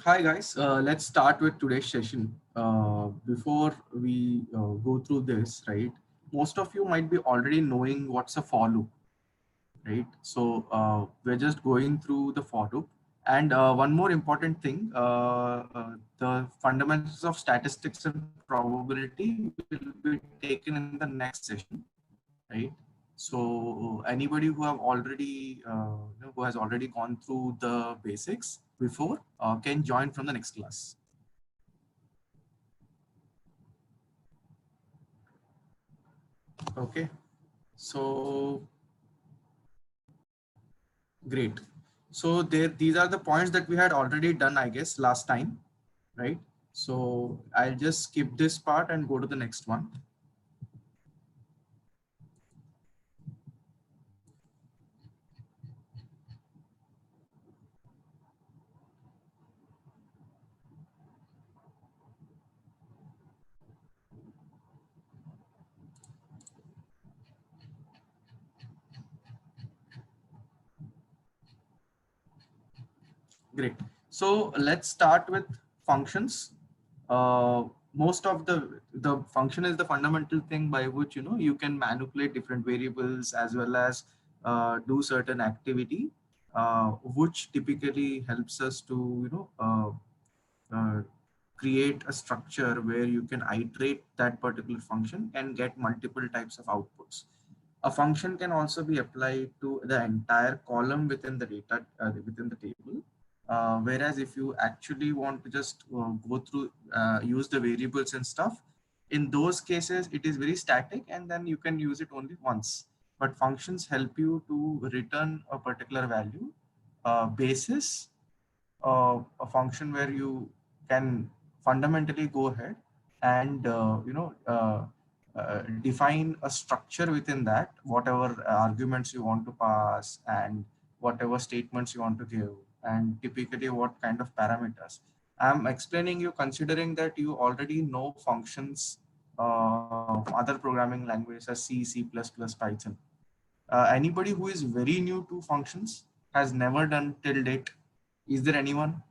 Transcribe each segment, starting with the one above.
Hi guys, let's start with today's session. Before we go through this, right? Most of you might be already knowing what's a for loop, right? So we're just going through the for loop. And one more important thing, the fundamentals of statistics and probability will be taken in the next session, right? So anybody who have already, who has already gone through the basics before can join from the next class. Okay. So great. So these are the points that we had already done, I guess, last time, right? So I'll just skip this part and go to the next one. Great. So let's start with functions. Most of the function is the fundamental thing by which you can manipulate different variables as well as do certain activity, which typically helps us to create a structure where you can iterate that particular function and get multiple types of outputs. A function can also be applied to the entire column within the data within the table. Whereas if you actually want to just go through use the variables and stuff, in those cases it is very static and then you can use it only once. But functions help you to return a particular value basis a function where you can fundamentally go ahead and define a structure within that, whatever arguments you want to pass and whatever statements you want to give, and typically what kind of parameters. I'm explaining you considering that you already know functions, other programming languages as C, C++, Python. Anybody who is very new to functions, has never done till date? Is there anyone?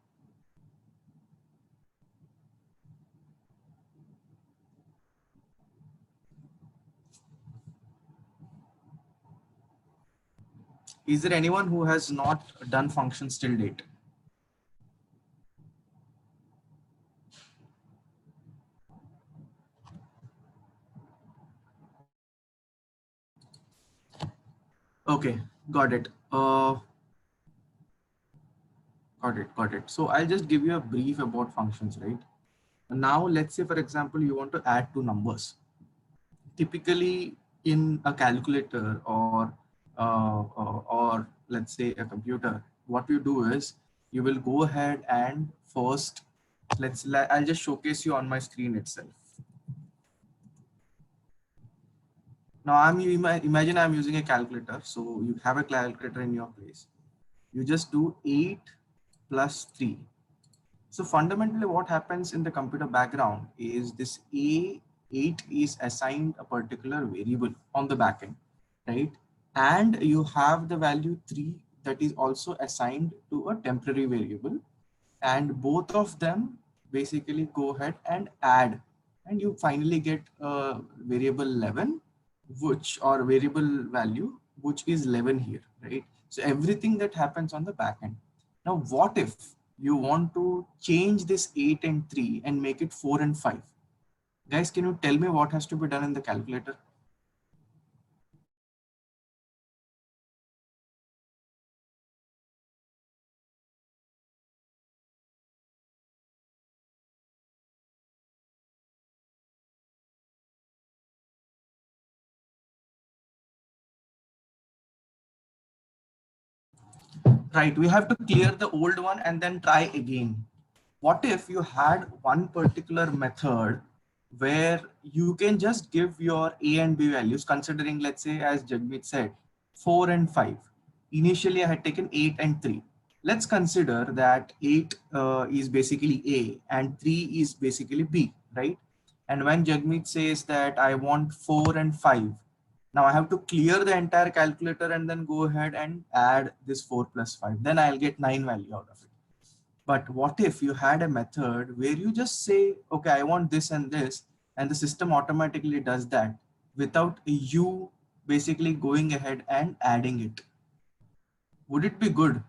Is there anyone who has not done functions till date? Okay, got it. Got it. So I'll just give you a brief about functions, right? Now, let's say, for example, you want to add two numbers. Typically, in a calculator or let's say a computer, what you do is you will go ahead and first, I'll just showcase you on my screen itself. Now, imagine I'm using a calculator. So you have a calculator in your place. You just do 8 plus 3. So fundamentally what happens in the computer background is this A8 is assigned a particular variable on the backend, right? And you have the value 3 that is also assigned to a temporary variable, and both of them basically go ahead and add, and you finally get a variable 11, which or variable value which is 11 here, right? So everything that happens on the back end. Now what if you want to change this 8 and 3 and make it 4 and 5? Guys, can you tell me what has to be done in the calculator? Right, we have to clear the old one and then try again. What if you had one particular method where you can just give your A and B values, considering, let's say, as Jagmeet said, 4 and 5. Initially, I had taken 8 and 3. Let's consider that 8 is basically A and 3 is basically B, right? And when Jagmeet says that I want 4 and 5, now I have to clear the entire calculator and then go ahead and add this 4 plus 5. Then I'll get 9 value out of it. But what if you had a method where you just say, okay, I want this and this, and the system automatically does that without you basically going ahead and adding it? Would it be good?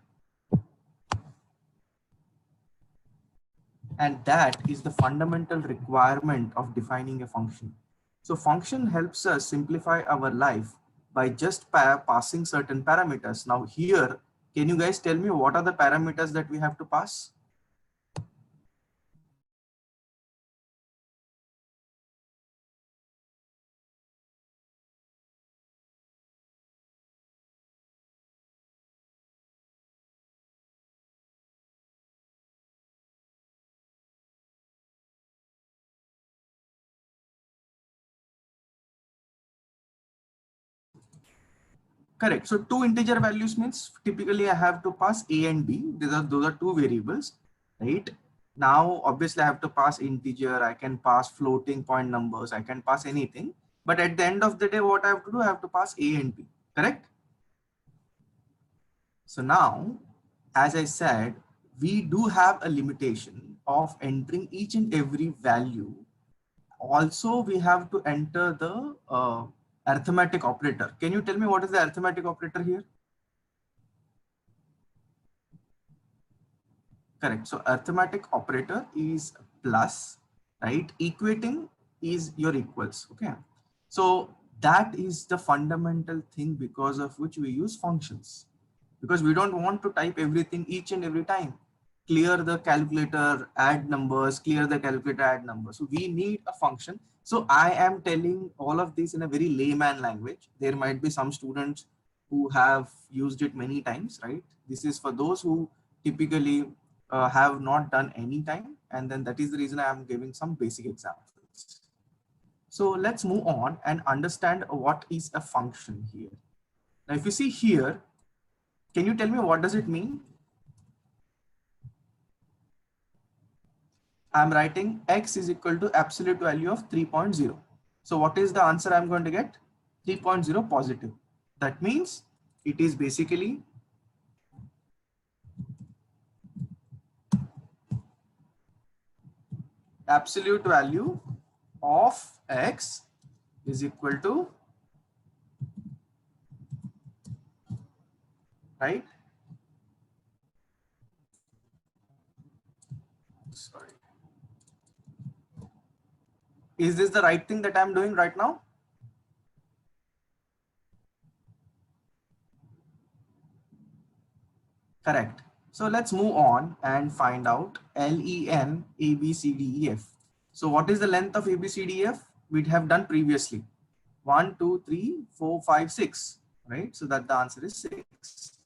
And that is the fundamental requirement of defining a function. So function helps us simplify our life by just passing certain parameters. Now here, can you guys tell me what are the parameters that we have to pass? Correct. So two integer values means typically I have to pass a and b. Those are two variables, right? Now, obviously, I have to pass integer. I can pass floating point numbers. I can pass anything. But at the end of the day, what I have to do, I have to pass a and b. Correct. So now, as I said, we do have a limitation of entering each and every value. Also, we have to enter the arithmetic operator. Can you tell me what is the arithmetic operator here? Correct. So arithmetic operator is plus, right? Equating is your equals. Okay. So that is the fundamental thing because of which we use functions, because we don't want to type everything each and every time. Clear the calculator, add numbers, clear the calculator, add numbers. So we need a function. So I am telling all of this in a very layman language. There might be some students who have used it many times, right? This is for those who typically have not done any time. And then that is the reason I am giving some basic examples. So let's move on and understand what is a function here. Now, if you see here, can you tell me what does it mean? I'm writing x is equal to absolute value of 3.0. So what is the answer I'm going to get? 3.0 positive. That means it is basically absolute value of x is equal to, right? Sorry. Is this the right thing that I'm doing right now? Correct. So let's move on and find out LEN ABCDEF. So what is the length of ABCDEF? We'd have done previously. 1, 2, 3, 4, 5, 6. Right? So that the answer is 6.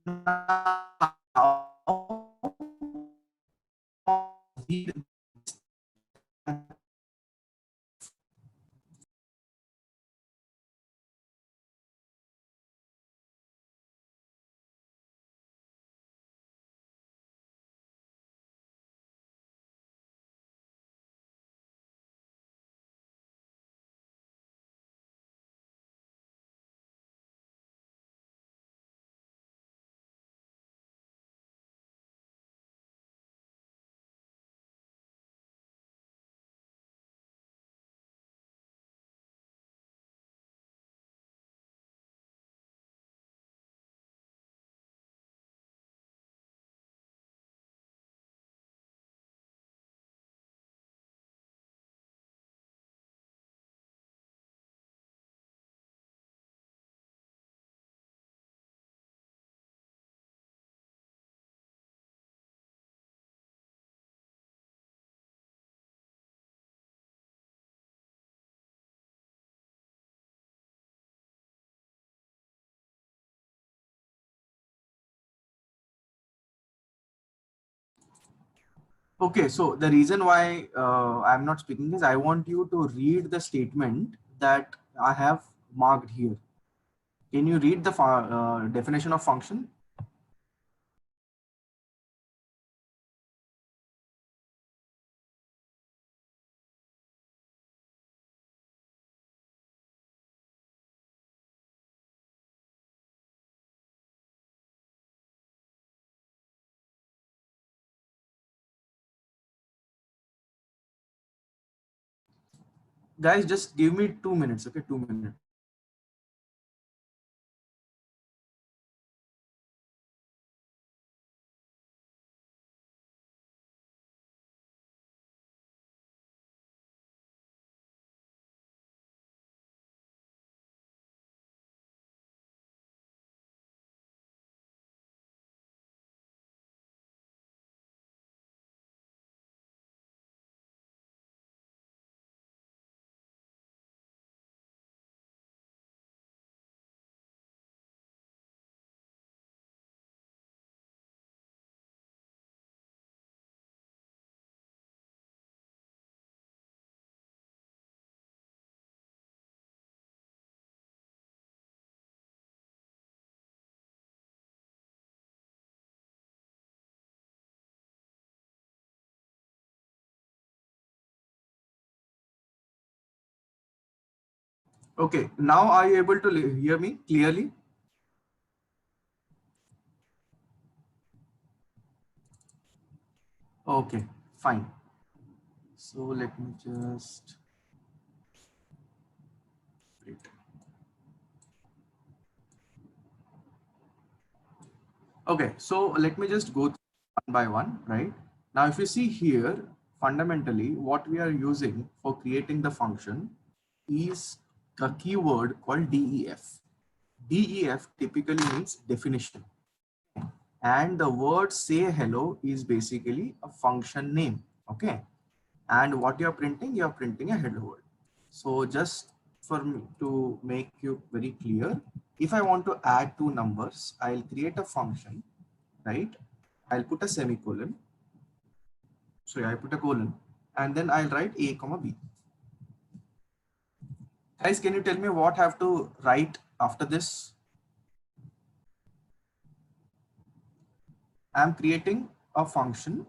Now, okay, so the reason why I'm not speaking is I want you to read the statement that I have marked here. Can you read the definition of function? Guys, just give me 2 minutes, okay? 2 minutes. Okay, now are you able to hear me clearly? Okay, fine. So let me just wait. Okay, so let me just go one by one, right? Now, if you see here, fundamentally, what we are using for creating the function is a keyword called def. Def typically means definition. And the word say hello is basically a function name. Okay. And what you're printing a hello world. So just for me to make you very clear, if I want to add two numbers, I'll create a function, right? I'll put a semicolon. So I put a colon and then I'll write a comma b. Guys, can you tell me what I have to write after this? I'm creating a function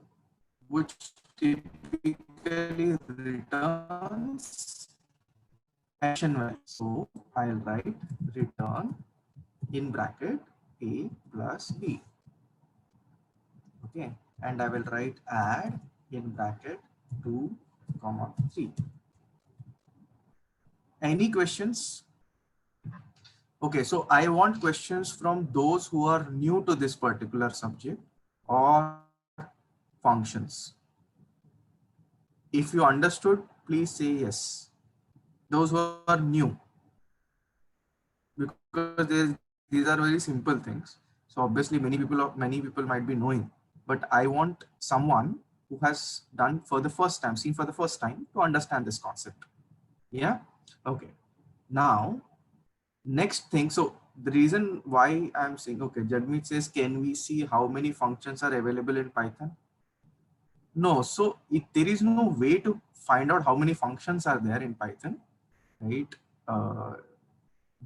which typically returns action value. So I'll write return in bracket a plus b. Okay, and I will write add in bracket 2 comma 3. Any questions? Okay, so I want questions from those who are new to this particular subject or functions. If you understood, please say yes. Those who are new, because these are very simple things. So obviously many people might be knowing, but I want someone who has done for the first time, seen for the first time to understand this concept. Yeah. Okay. Now, next thing. So the reason why I'm saying, okay, Jagmeet says, can we see how many functions are available in Python? No. So there is no way to find out how many functions are there in Python, right? Uh,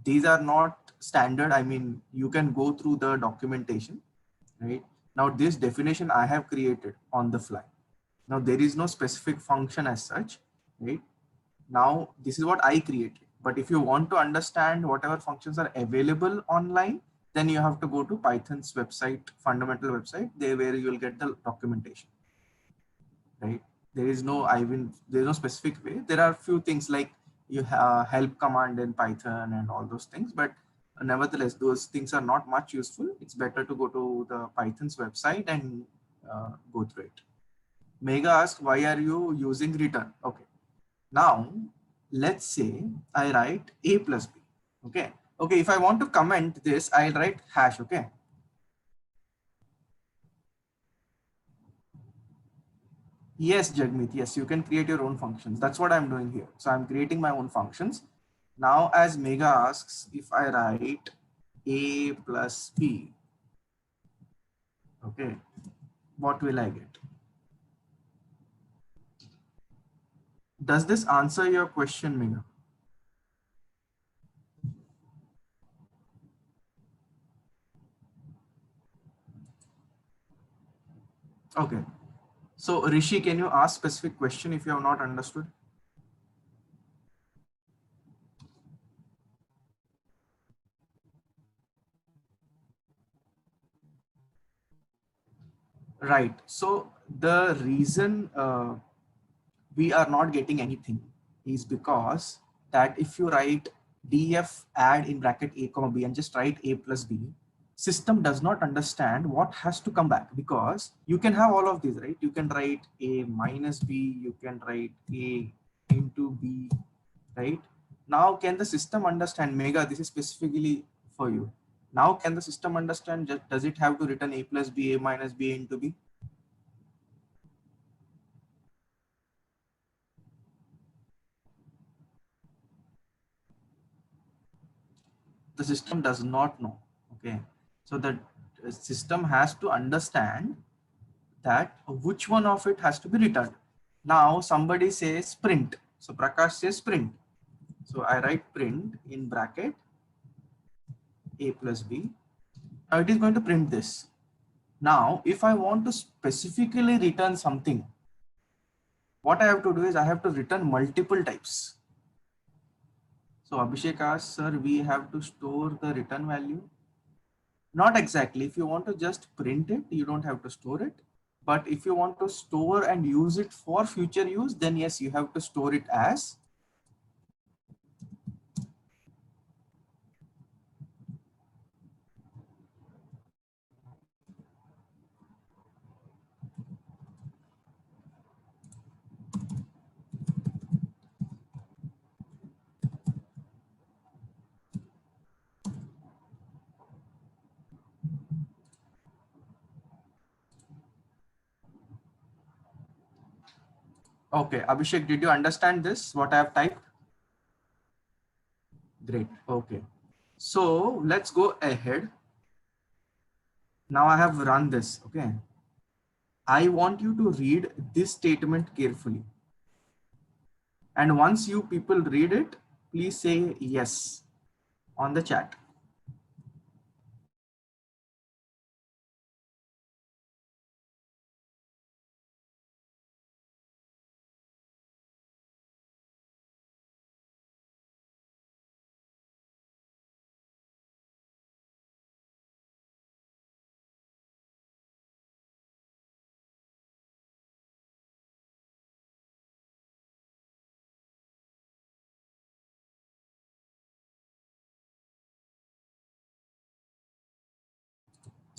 these are not standard. I mean, you can go through the documentation, right? Now this definition I have created on the fly. Now there is no specific function as such, right? Now this is what I created. But if you want to understand whatever functions are available online, then you have to go to Python's website, fundamental website, there where you will get the documentation, right? There is no, there's no specific way. There are few things like you help command in Python and all those things, but nevertheless, those things are not much useful. It's better to go to the Python's website and go through it. Mega asks, why are you using return? Okay. Now, let's say I write a plus b. Okay. Okay. If I want to comment this, I'll write hash. Okay. Yes, Jagmeet. Yes, you can create your own functions. That's what I'm doing here. So I'm creating my own functions. Now, as Mega asks, if I write a plus b, okay, what will I get? Does this answer your question, Mega? Okay. So Rishi, can you ask specific question if you have not understood? Right. So the reason we are not getting anything is because that if you write df add in bracket a comma b and just write a plus b, system does not understand what has to come back, because you can have all of these, right? You can write a minus b, you can write a into b, right? Now can the system understand, Mega, this is specifically for you. Now can the system understand, just does it have to return a plus b, a minus b, a into b? The system does not know. Okay, so the system has to understand that which one of it has to be returned. Now somebody says print, so Prakash says print, so I write print in bracket a plus b. Now it is going to print this. Now if I want to specifically return something, what I have to do is I have to return multiple types. So Abhishek asks, sir, we have to store the return value. Not exactly. If you want to just print it, you don't have to store it. But if you want to store and use it for future use, then yes, you have to store it as. Okay, Abhishek, did you understand this, what I have typed? Great. Okay. So let's go ahead. Now I have run this. Okay. I want you to read this statement carefully. And once you people read it, please say yes on the chat.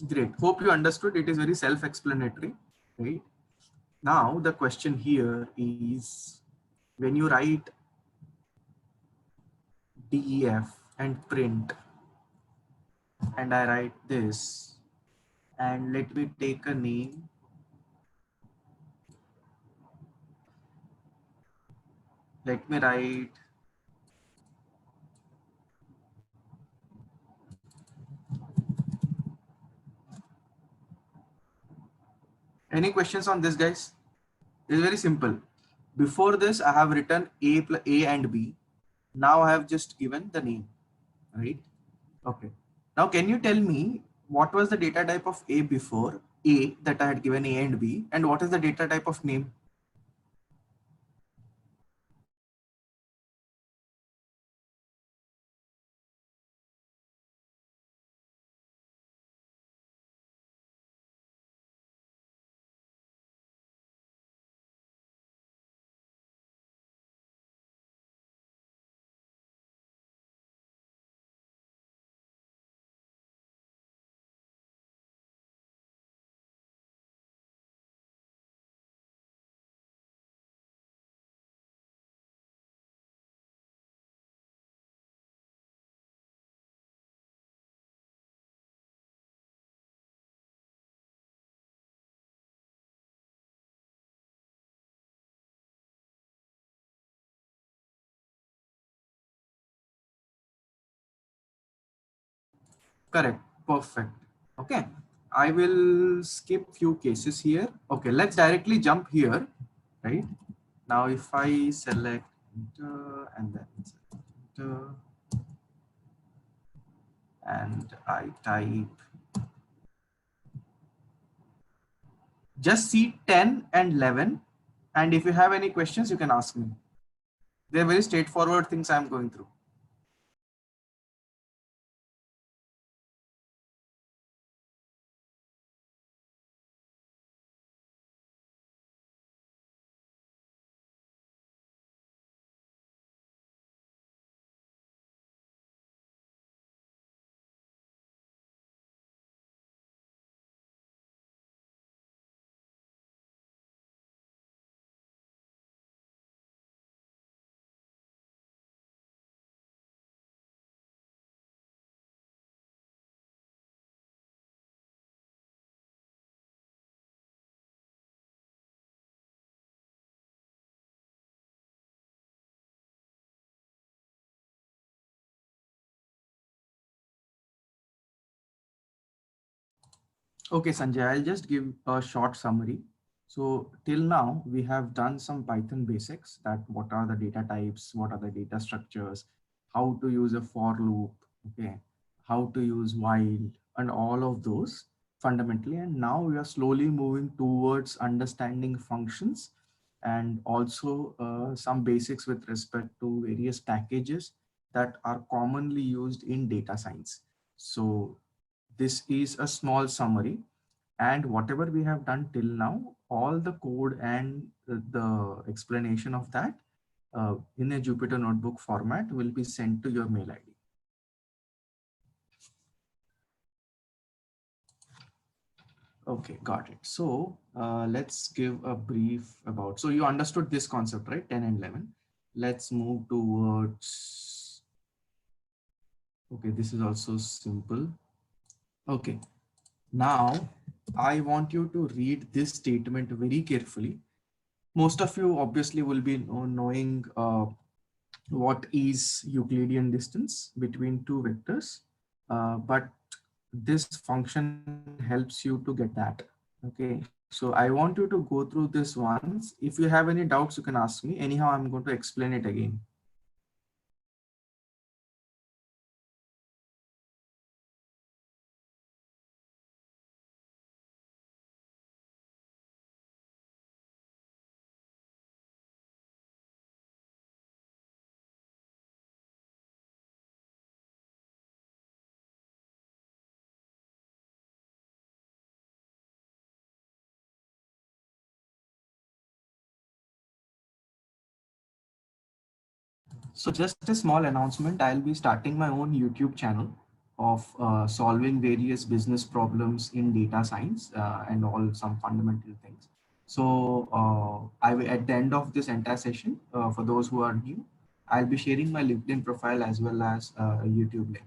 Great. Hope you understood. It is very self-explanatory, right? Now the question here is, when you write def and print, and I write this, and let me take a name. Let me write any questions on this, guys? It's very simple. Before this, I have written A and B. Now I have just given the name, right? Okay. Now, can you tell me what was the data type of A before A that I had given A and B, and what is the data type of name? Correct. Perfect. Okay. I will skip few cases here. Okay. Let's directly jump here, right? Now, if I select enter and then enter and I type, just see 10 and 11. And if you have any questions, you can ask me. They're very straightforward things I'm going through. Okay, Sanjay, I'll just give a short summary. So till now, we have done some Python basics, that what are the data types, what are the data structures, how to use a for loop, okay, how to use while, and all of those fundamentally. And now we are slowly moving towards understanding functions and also some basics with respect to various packages that are commonly used in data science. So this is a small summary, and whatever we have done till now, all the code and the explanation of that in a Jupyter notebook format will be sent to your mail ID. Okay, got it. So let's give a brief about, so you understood this concept, right? 10 and 11. Let's move towards, okay, this is also simple. Okay, now I want you to read this statement very carefully. Most of you obviously will be knowing what is Euclidean distance between two vectors, but this function helps you to get that. Okay, so I want you to go through this once. If you have any doubts, you can ask me. Anyhow, I'm going to explain it again. So just a small announcement, I'll be starting my own YouTube channel of solving various business problems in data science and all some fundamental things. So at the end of this entire session, for those who are new, I'll be sharing my LinkedIn profile as well as a YouTube link.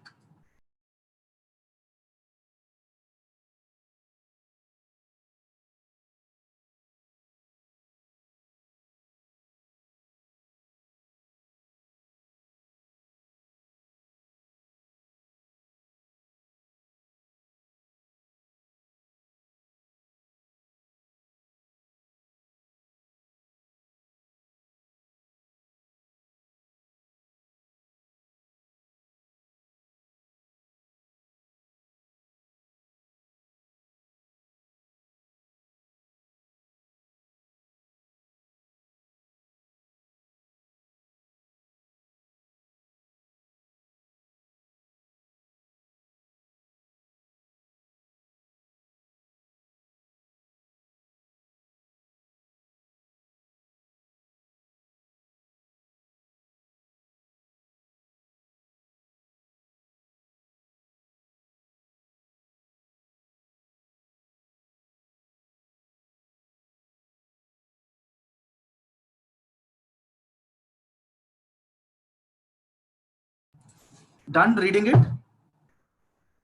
Done reading it?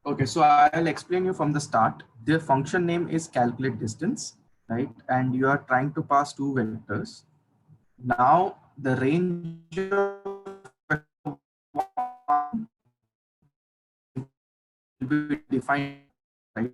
Okay, so I'll explain you from the start. The function name is calculate distance, right? And you are trying to pass two vectors. Now the range of will be defined, right?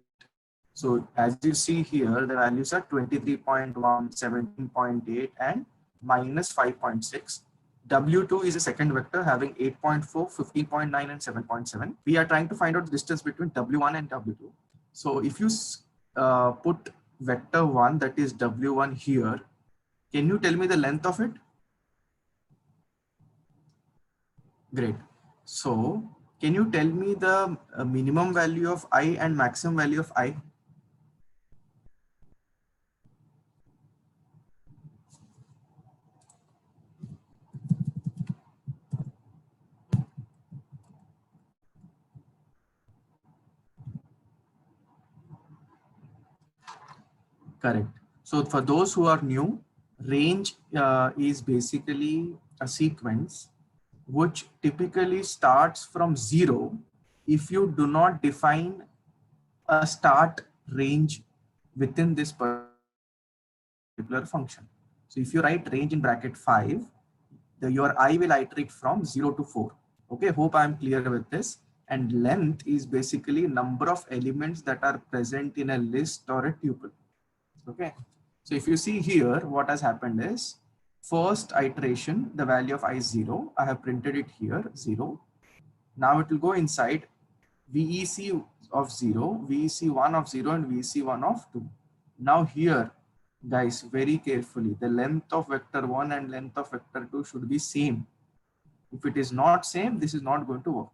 So as you see here, the values are 23.1, 17.8, and minus 5.6. W2 is a second vector having 8.4, 15.9, and 7.7. We are trying to find out the distance between W1 and W2. So if you put vector 1, that is W1 here, can you tell me the length of it? Great. So can you tell me the minimum value of I and maximum value of I? Correct. So for those who are new, range is basically a sequence which typically starts from 0 if you do not define a start range within this particular function. So if you write range in bracket 5, your I will iterate from 0 to 4. Okay, hope I'm clear with this. and length is basically number of elements that are present in a list or a tuple. Okay, so if you see here, what has happened is first iteration, the value of I is 0. I have printed it here 0. Now it will go inside VEC of 0, VEC1 of 0, and VEC1 of 2. Now here, guys, very carefully, the length of vector 1 and length of vector 2 should be same. If it is not same, this is not going to work.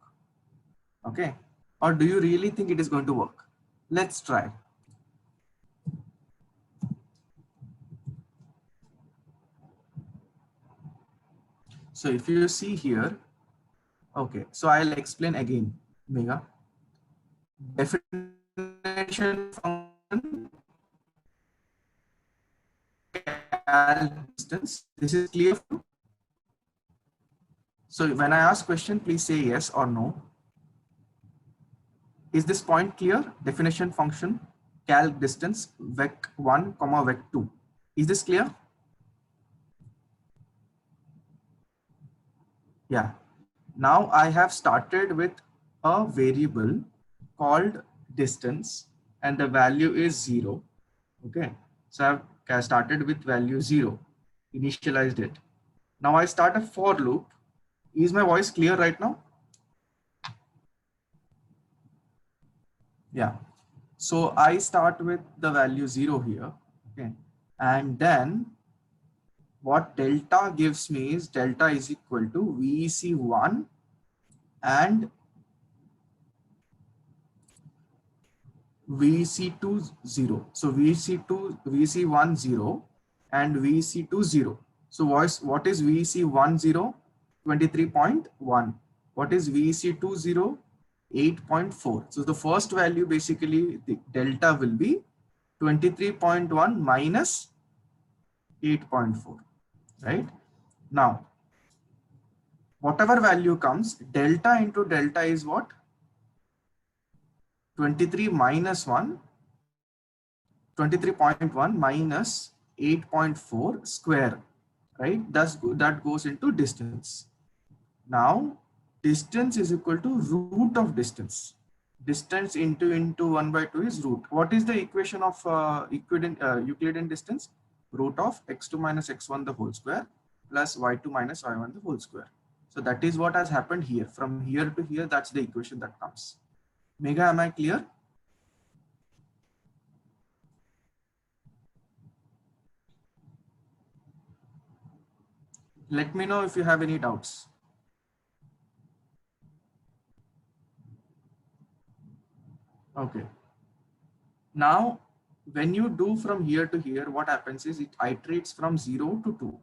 Okay, or do you really think it is going to work? Let's try. So if you see here, okay, so I'll explain again, Mega. Definition function distance. This is clear. So when I ask question, please say yes or no. Is this point clear? Definition function calc distance vec1 comma vec2. Is this clear? Yeah. Now I have started with a variable called distance and the value is 0. Okay. So I've started with value 0, initialized it. Now I start a for loop. Is my voice clear right now? Yeah. So I start with the value 0 here. Okay. And then what delta gives me is delta is equal to VEC1 and VEC2 0. So VEC1 0 and VEC2 0. So what is VEC1 0? 23.1. What is VEC2 0? 8.4. So the first value, basically the delta will be 23.1 minus 8.4, right? Now, whatever value comes, delta into delta is what? 23 minus 1, 23.1 minus 8.4 square, right? That goes into distance. Now, distance is equal to root of distance. Distance into 1 by 2 is root. What is the equation of Euclidean distance? Root of x2 minus x1 the whole square plus y2 minus y1 the whole square. So that is what has happened here. From here to here, that's the equation that comes. Mega, am I clear? Let me know if you have any doubts. Okay. Now, when you do from here to here, what happens is it iterates from 0 to 2.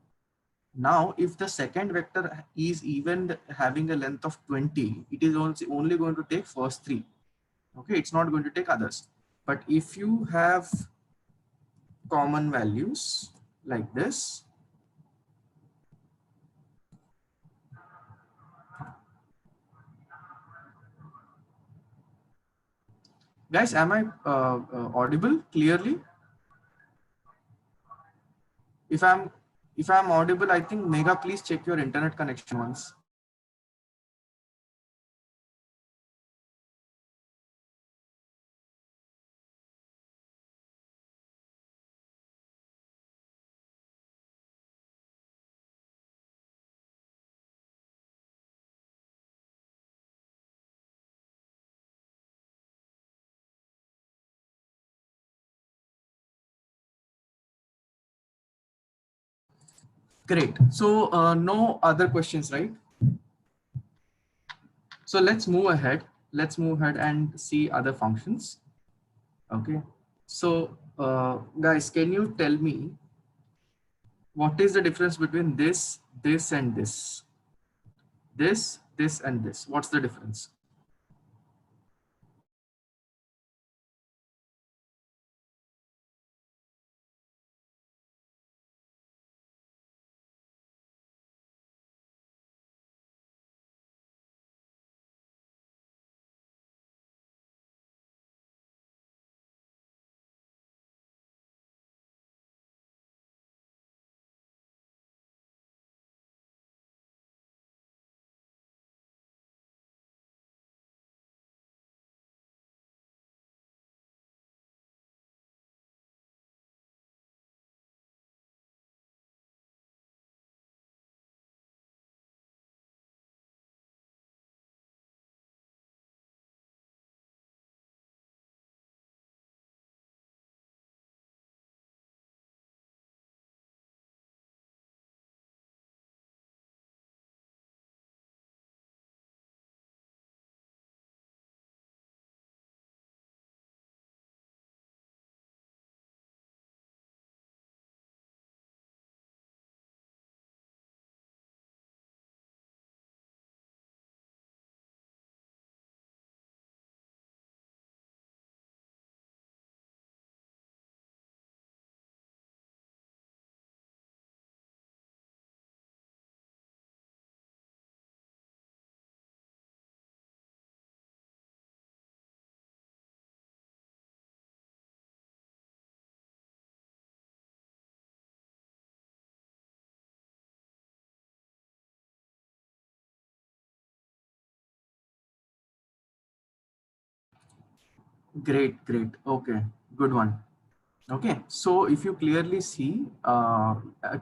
Now, if the second vector is even having a length of 20, it is only going to take first 3. Okay, it's not going to take others. But if you have common values like this, guys, am I audible clearly? If I'm audible, I think Mega, please check your internet connection once. Great. So no other questions, right? So let's move ahead. Let's move ahead and see other functions. Okay. So guys, can you tell me what is the difference between this, and this? This, and this. What's the difference? Great, great. Okay, good one. Okay, so if you clearly see a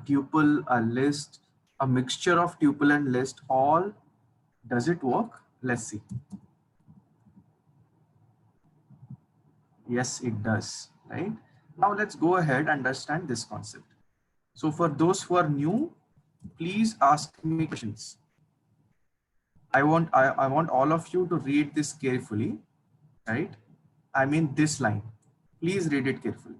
tuple, a list, a mixture of tuple and list, all, does it work? Let's see. Yes, it does, right? Now let's go ahead and understand this concept. So for those who are new, please ask me questions. I want all of you to read this carefully, right? I mean this line. Please read it carefully.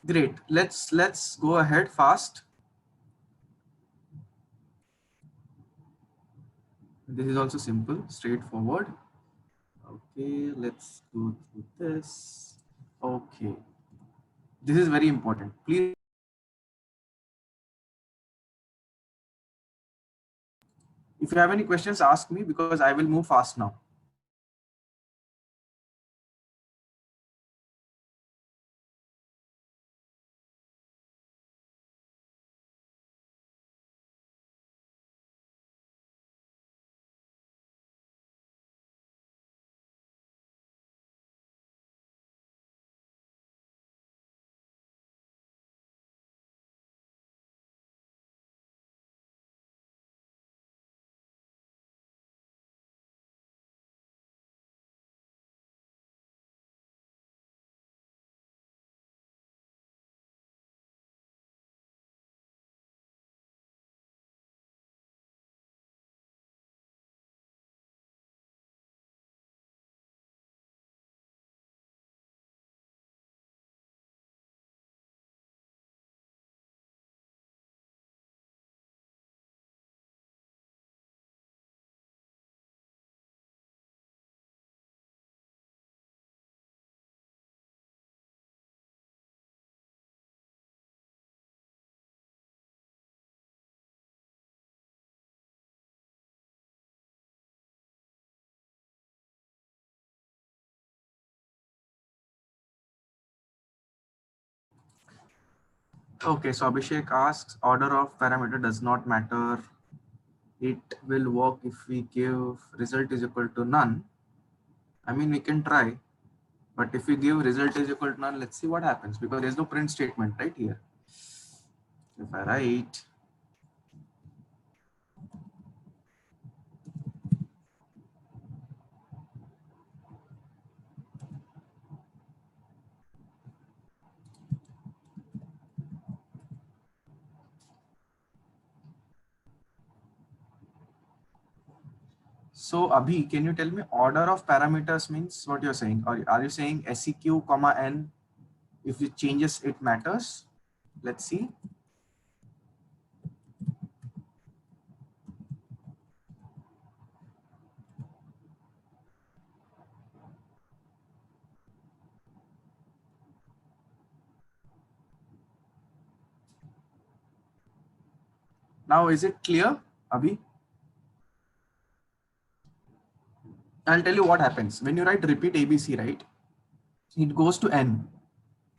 Great. Let's go ahead fast. This is also simple, straightforward. Okay, let's go through this. Okay, this is very important. Please, if you have any questions, ask me because I will move fast now. Okay, so Abhishek asks, order of parameter does not matter. It will work if we give result is equal to none. I mean, we can try, but if we give result is equal to none, let's see what happens because there's no print statement right here. If I write, so Abhi, can you tell me order of parameters means what you're saying? Or are you saying SEQ comma N? If it changes, it matters. Let's see. Now, is it clear, Abhi? I'll tell you what happens when you write repeat ABC, right? It goes to N.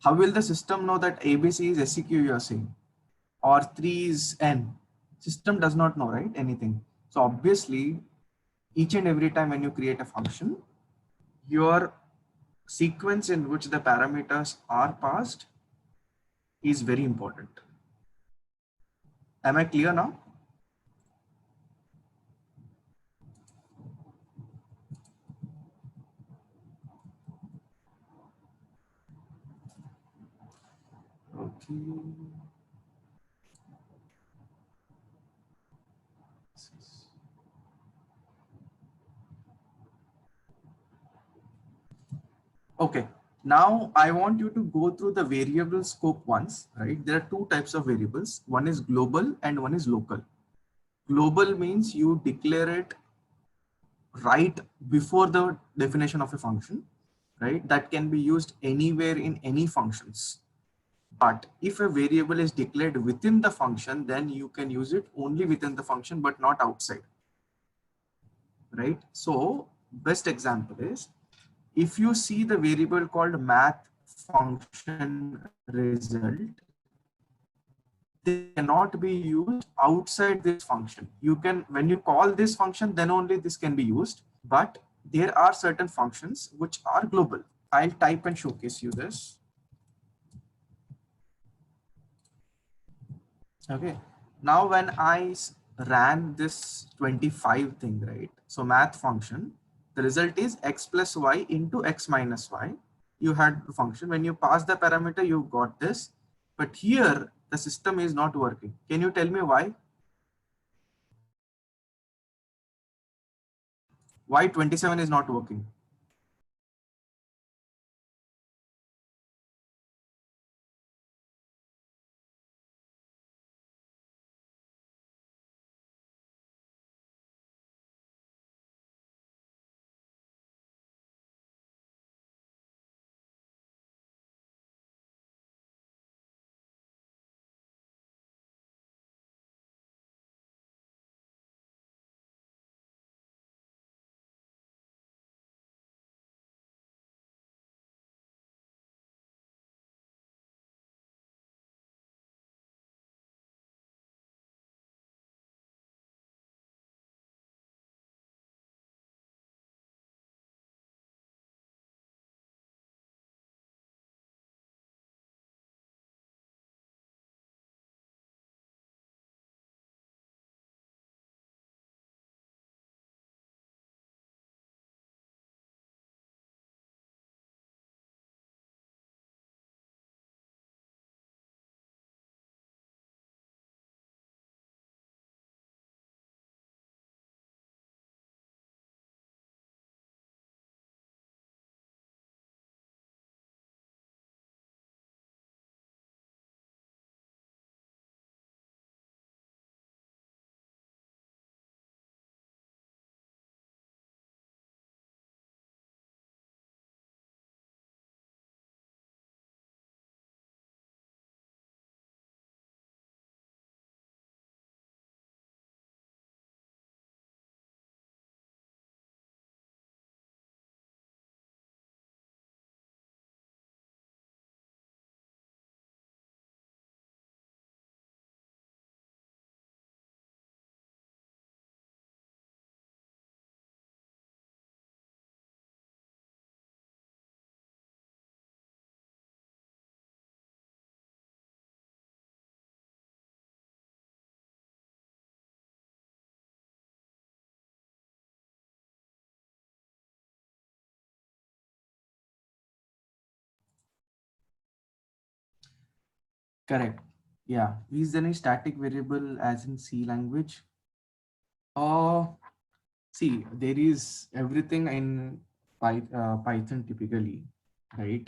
How will the system know that ABC is SEQ you are saying, or 3 is N? System does not know, right? Anything. So obviously, each and every time when you create a function, your sequence in which the parameters are passed is very important. Am I clear now? Okay. Okay. Now I want you to go through the variable scope once, right? There are two types of variables. One is global and one is local. Global means you declare it right before the definition of a function, right? That can be used anywhere in any functions. But if a variable is declared within the function, then you can use it only within the function, but not outside, right? So best example is, if you see the variable called math function result, they cannot be used outside this function. You can, when you call this function, then only this can be used. But there are certain functions which are global. I'll type and showcase you this. Okay. Now when I ran this 25 thing, right? So math function, the result is x plus y into x minus y. You had the function. When you pass the parameter, you got this. But here, the system is not working. Can you tell me why? Why 27 is not working? Correct. Yeah. Is there any static variable as in C language? Uh, See, there is everything in Python typically, right?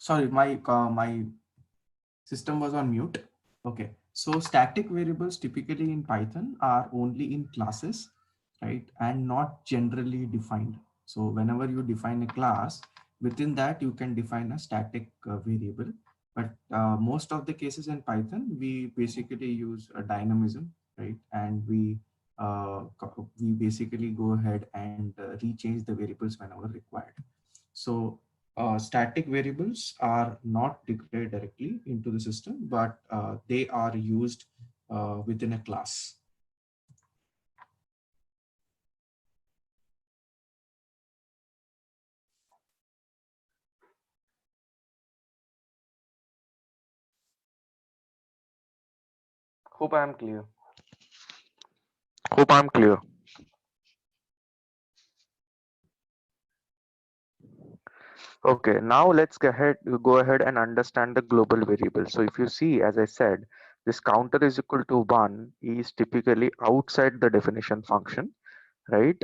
sorry, my system was on mute. Okay, so static variables typically in Python are only in classes, right, and not generally defined. So whenever you define a class, within that you can define a static variable. But most of the cases in Python, we basically use a dynamism, right, and we basically go ahead and rechange the variables whenever required. So static variables are not declared directly into the system, but they are used within a class. Hope I am clear. Hope I'm clear. Okay, now let's go ahead and understand the global variable. So if you see, as I said, this counter is equal to 1 is typically outside the definition function, right?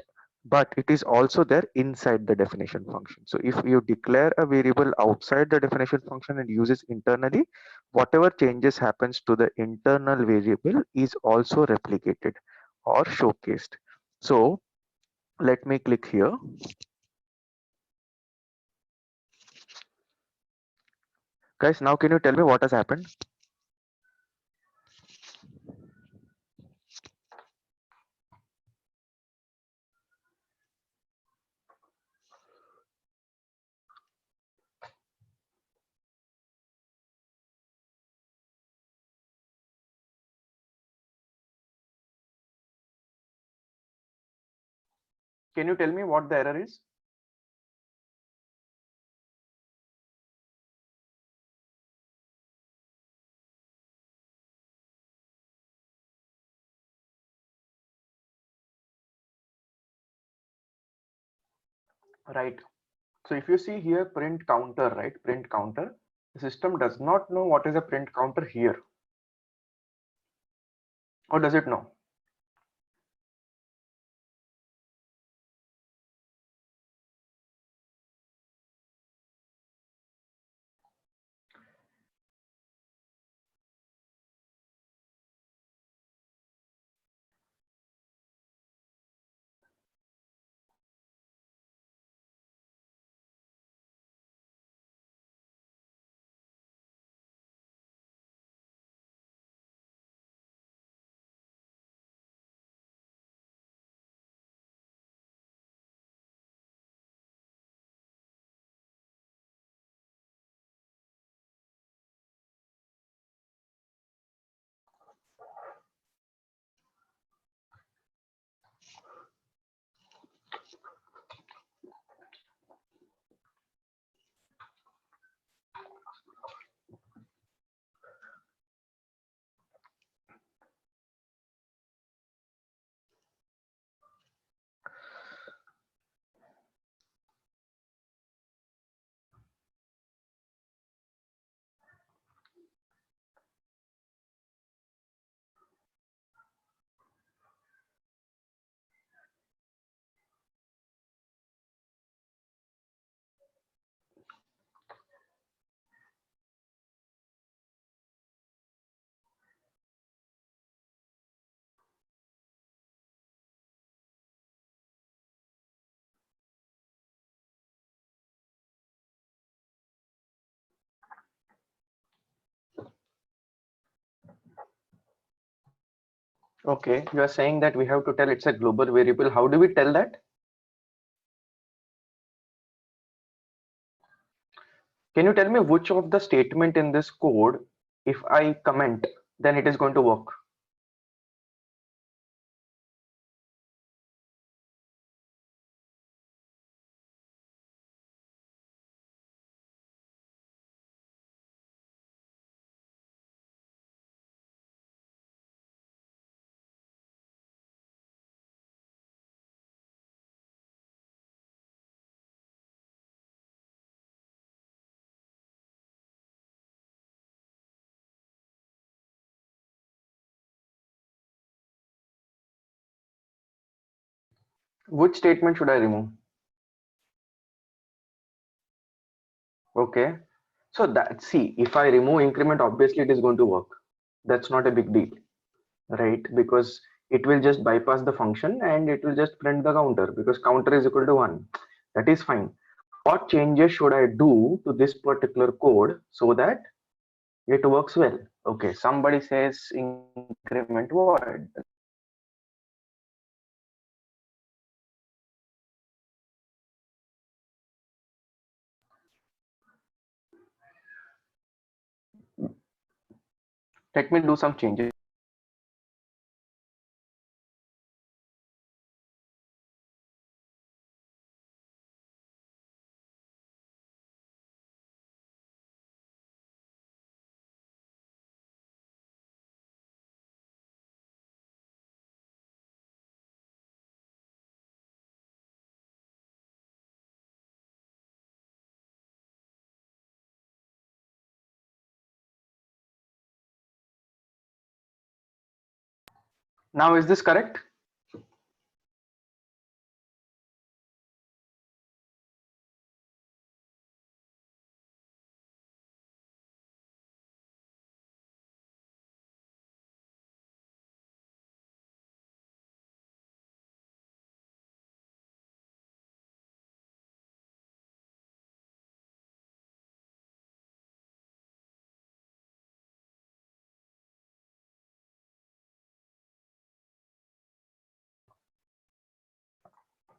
But it is also there inside the definition function. So if you declare a variable outside the definition function and uses internally, whatever changes happens to the internal variable is also replicated or showcased. So let me click here. Guys, now can you tell me what has happened? Can you tell me what the error is? Right. So if you see here print counter, right? Print counter, the system does not know what is a print counter here. Or does it know? Okay, you are saying that we have to tell it's a global variable. How do we tell that? Can you tell me which of the statement in this code, if I comment, then it is going to work? Which statement should I remove? Okay. So that, see, if I remove increment, obviously it is going to work. That's not a big deal, right? Because it will just bypass the function and it will just print the counter because counter is equal to 1. That is fine. What changes should I do to this particular code so that it works well? Okay, somebody says increment void. Let me do some changes. Now, is this correct?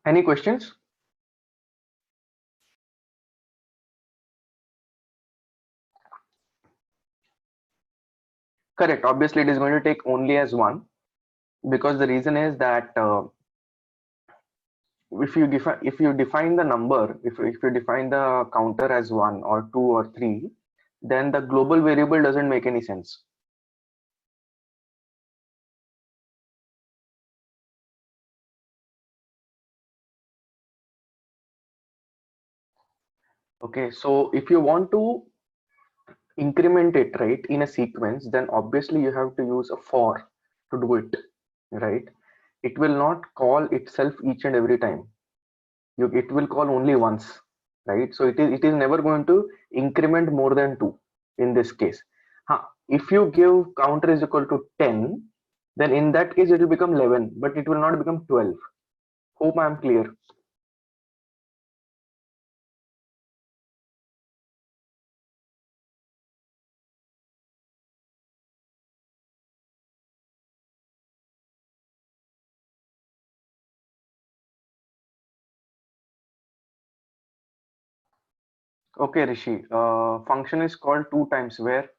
Any questions? Correct. Obviously, it is going to take only as one because the reason is that if you define the number, if you define the counter as 1 or 2 or 3, then the global variable doesn't make any sense. Okay, so if you want to increment it right in a sequence, then obviously you have to use a for to do it, right? It will not call itself each and every time. It will call only once, right? So it is never going to increment more than 2 in this case. If you give counter is equal to 10, then in that case it will become 11, but it will not become 12. Hope I am clear. Okay, Rishi. Function is called 2 times where?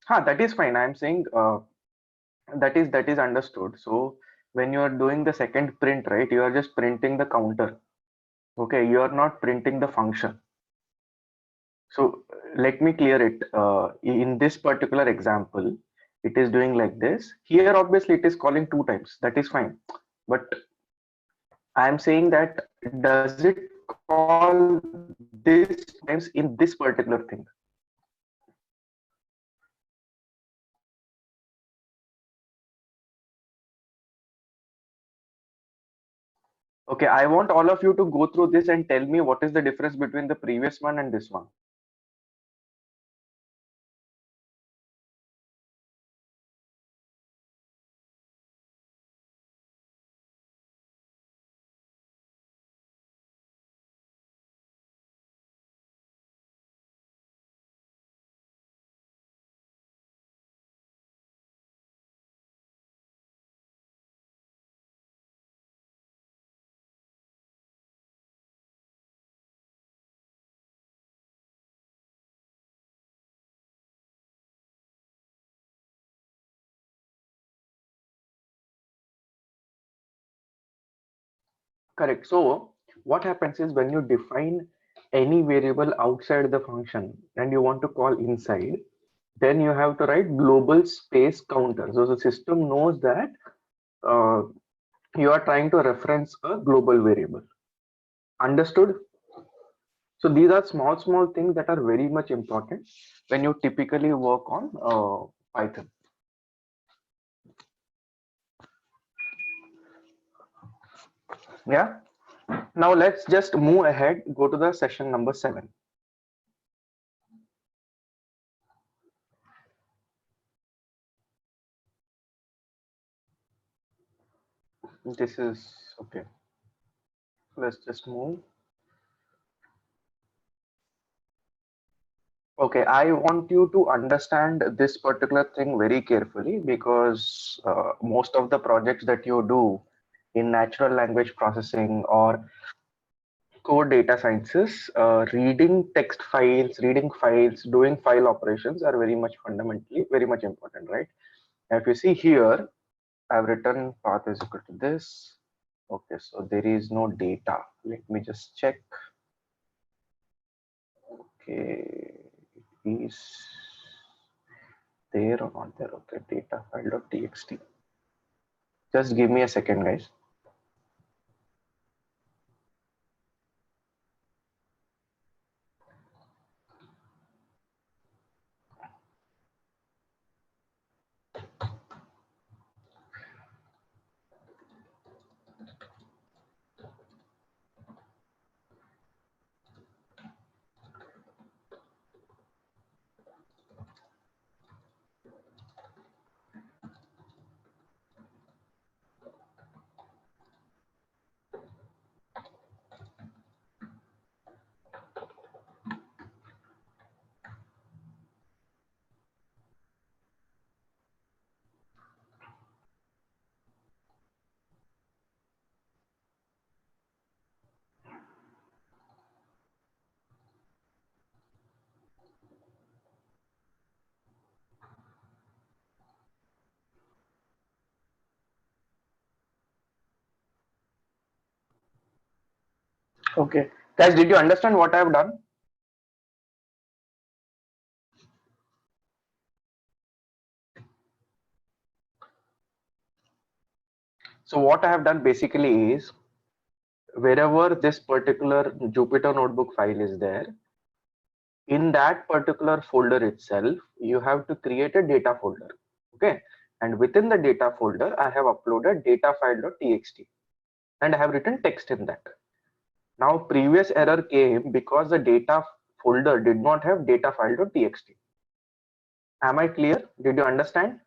That is fine. I am saying that is understood. So when you are doing the second print, right, you are just printing the counter. Okay, you are not printing the function. So let me clear it. In this particular example, it is doing like this. Here, obviously, it is calling 2 times. That is fine. But I am saying that does it call this times in this particular thing? Okay, I want all of you to go through this and tell me what is the difference between the previous one and this one. Correct. So what happens is when you define any variable outside the function and you want to call inside, then you have to write global space counter. So the system knows that uh, you are trying to reference a global variable. Understood? So these are small things that are very much important when you typically work on Python. Yeah. Now let's just move ahead, go to the session number 7. This is okay. Let's just move. Okay, I want you to understand this particular thing very carefully because most of the projects that you do in natural language processing or core data sciences, reading text files, reading files, doing file operations are very much fundamentally very much important, right? Now, if you see here, I've written path is equal to this. Okay, so there is no data. Let me just check. Okay, is there or not there? Okay, data file.txt. Just give me a second, guys. Okay, guys, did you understand what I have done? So what I have done basically is wherever this particular Jupyter notebook file is there, in that particular folder itself, you have to create a data folder. Okay, and within the data folder, I have uploaded data file.txt and I have written text in that. Now, previous error came because the data folder did not have data file.txt. Am I clear? Did you understand?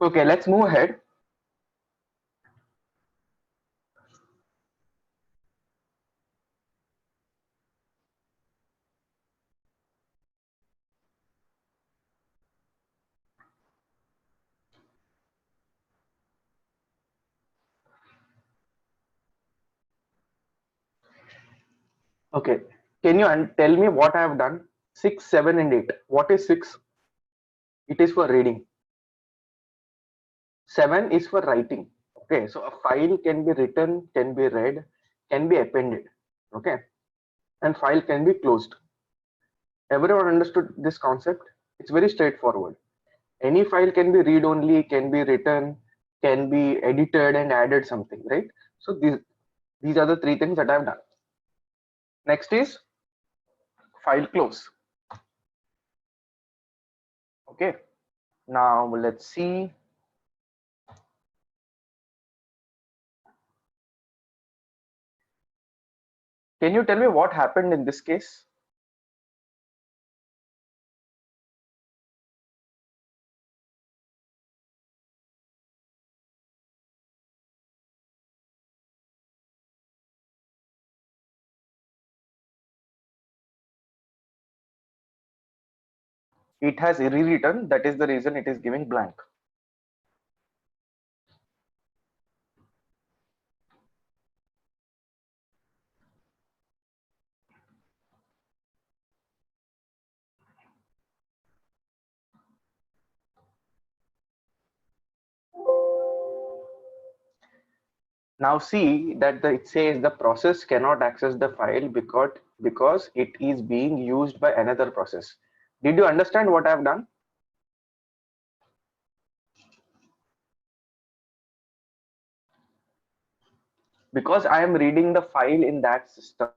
Okay, let's move ahead. Okay, can you tell me what I have done? 6, 7, and 8. What is 6? It is for reading. 7 is for writing. Okay, so a file can be written, can be read, can be appended. Okay, and file can be closed. Everyone understood this concept? It's very straightforward. Any file can be read only, can be written, can be edited and added something, right? So these are the 3 things that I've done. Next is file close. Okay, now let's see. Can you tell me what happened in this case? it has rewritten. That is the reason it is giving blank. Now see that it says the process cannot access the file because it is being used by another process. Did you understand what I have done? Because I am reading the file in that system.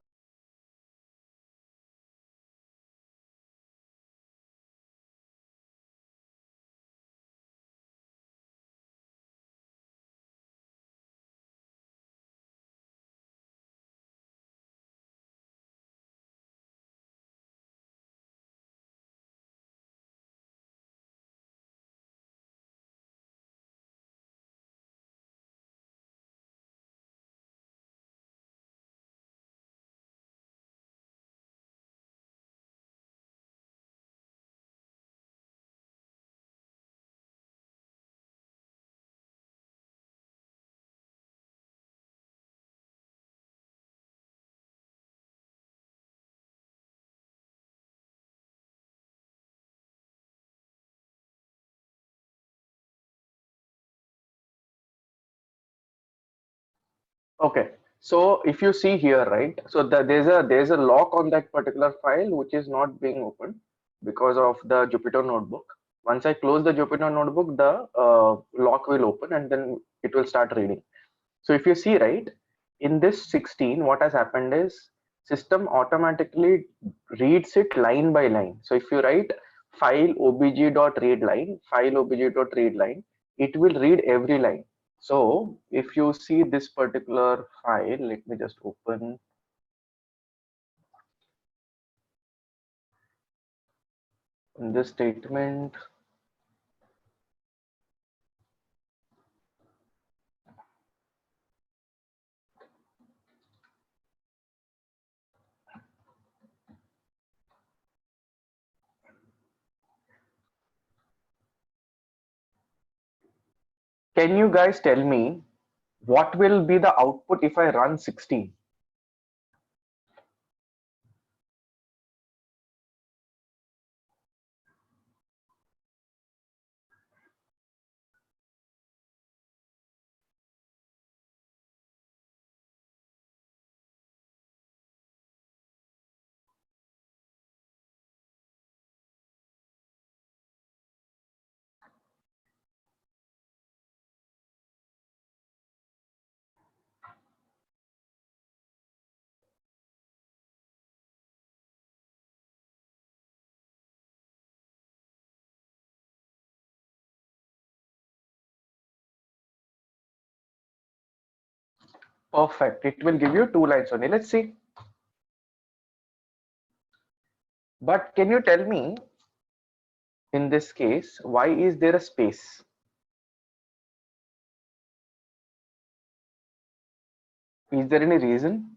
Okay, so if you see here, right, so there's a lock on that particular file which is not being opened because of the Jupyter notebook. Once I close the Jupyter notebook, the lock will open and then it will start reading. So if you see, right, in this 16, what has happened is system automatically reads it line by line. So if you write file obj.readline, file obj.readline, it will read every line. So if you see this particular file, let me just open this statement. Can you guys tell me what will be the output if I run 16? Perfect. It will give you 2 lines only. Let's see. But can you tell me in this case, why is there a space? Is there any reason?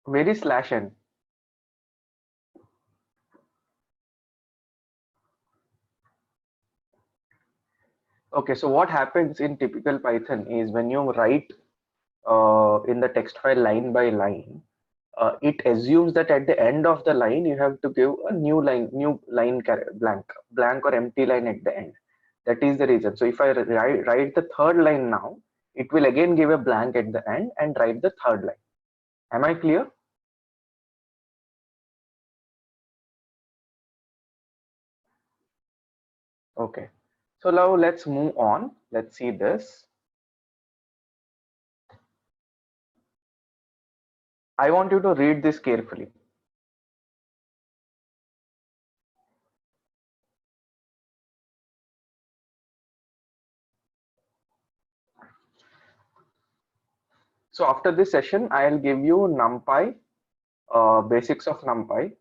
Where is slash n? Okay, so what happens in typical Python is when you write in the text file line by line, it assumes that at the end of the line you have to give a new line blank or empty line at the end. That is the reason. So if I write the third line now, it will again give a blank at the end and write the third line. Am I clear? Okay. So now let's move on. Let's see this. I want you to read this carefully. So after this session, I'll give you NumPy, basics of NumPy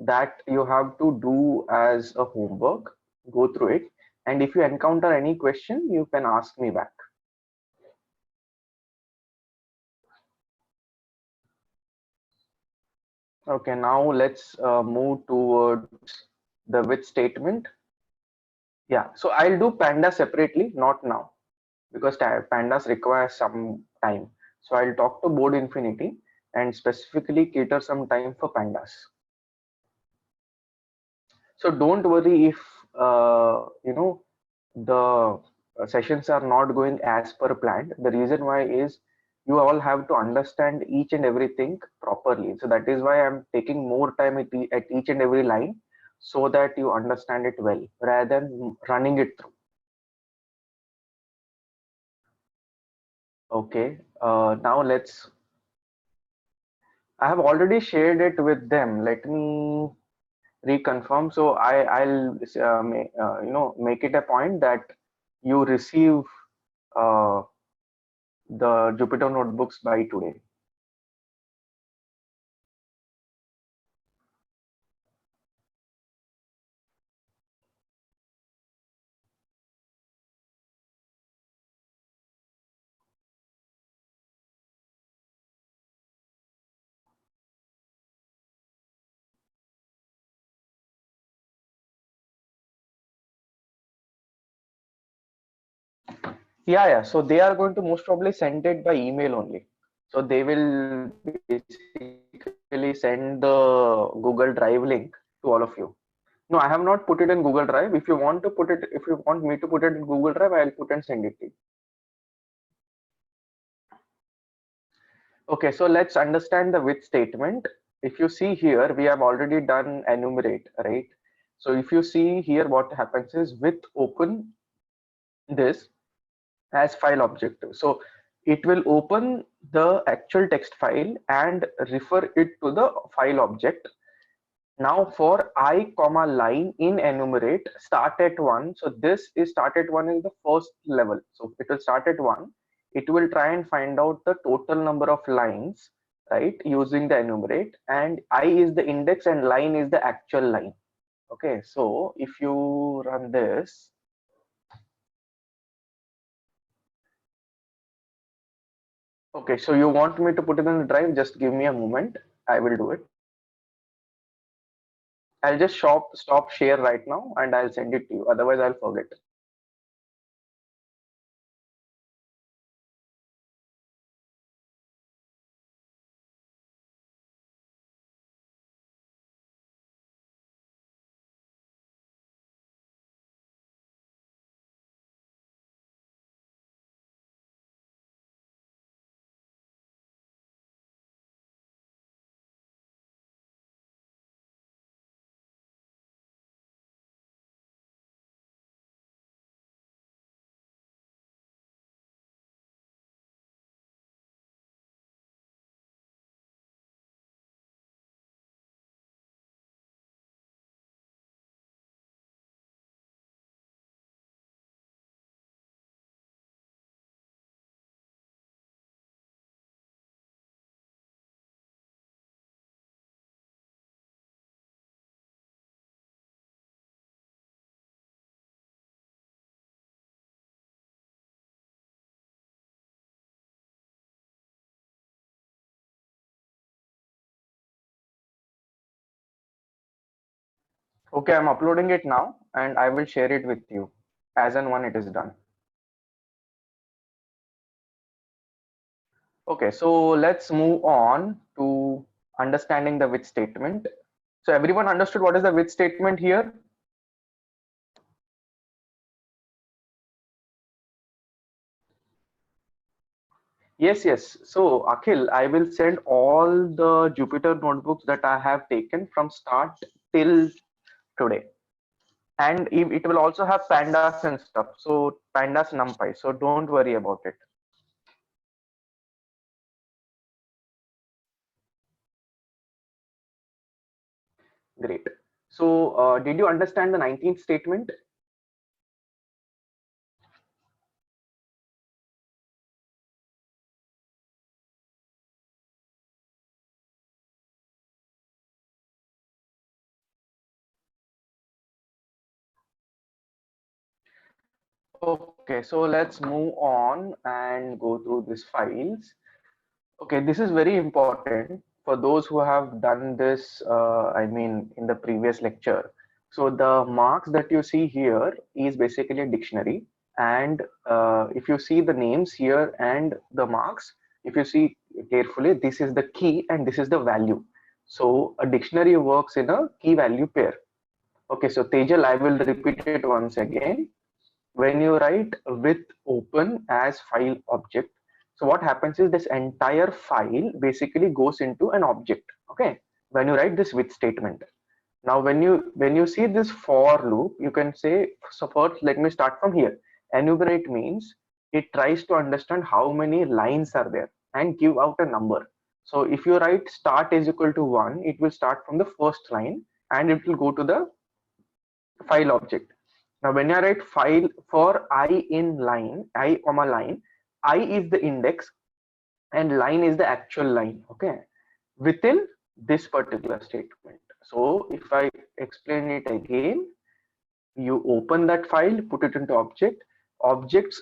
that you have to do as a homework. Go through it. And if you encounter any question, you can ask me back. Okay, now let's move towards the with statement. Yeah, so I'll do panda separately, not now, because pandas require some time. So I'll talk to board infinity and specifically cater some time for pandas. So don't worry if the sessions are not going as per planned. The reason why is you all have to understand each and everything properly. So that is why I'm taking more time at each and every line so that you understand it well rather than running it through. Okay, now I have already shared it with them. Let me reconfirm. So I'll make it a point that you receive uh, the Jupyter notebooks by today. Yeah. So they are going to most probably send it by email only. So they will basically send the Google Drive link to all of you. No, I have not put it in Google Drive. If you want to put it, if you want me to put it in Google Drive, I'll put and send it to you. Okay, so let's understand the with statement. If you see here, we have already done enumerate, right? So if you see here, what happens is with open this as file objective. So it will open the actual text file and refer it to the file object. Now for I comma line in enumerate start at 1. So this is start at 1 is the first level. So it will start at 1. It will try and find out the total number of lines, right, using the enumerate, and I is the index and line is the actual line. Okay, so if you run this, okay, so you want me to put it in the drive, just give me a moment, I will do it. I'll just stop share right now and I'll send it to you, otherwise I'll forget. Okay, I'm uploading it now and I will share it with you as and when it is done. Okay, so let's move on to understanding the with statement. So everyone understood what is the with statement here? Yes. So Akhil, I will send all the Jupyter notebooks that I have taken from start till today. And it will also have pandas and stuff. So pandas numpy. So don't worry about it. Great. So did you understand the 19th statement? Okay, so let's move on and go through these files. Okay, this is very important. for those who have done this, I mean, in the previous lecture. So the marks that you see here is basically a dictionary. And if you see the names here and the marks, if you see carefully, this is the key and this is the value. So a dictionary works in a key value pair. Okay, so Tejal, I will repeat it once again. When you write with open as file object, so what happens is this entire file basically goes into an object. Okay, when you write this with statement. Now when you see this for loop, you can say, so first let me start from here. Enumerate means it tries to understand how many lines are there and give out a number. So if you write start is equal to 1, it will start from the first line and it will go to the file object. Now when I write file for I in line, I comma line, I is the index and line is the actual line, okay, within this particular statement. So if I explain it again, you open that file, put it into object, objects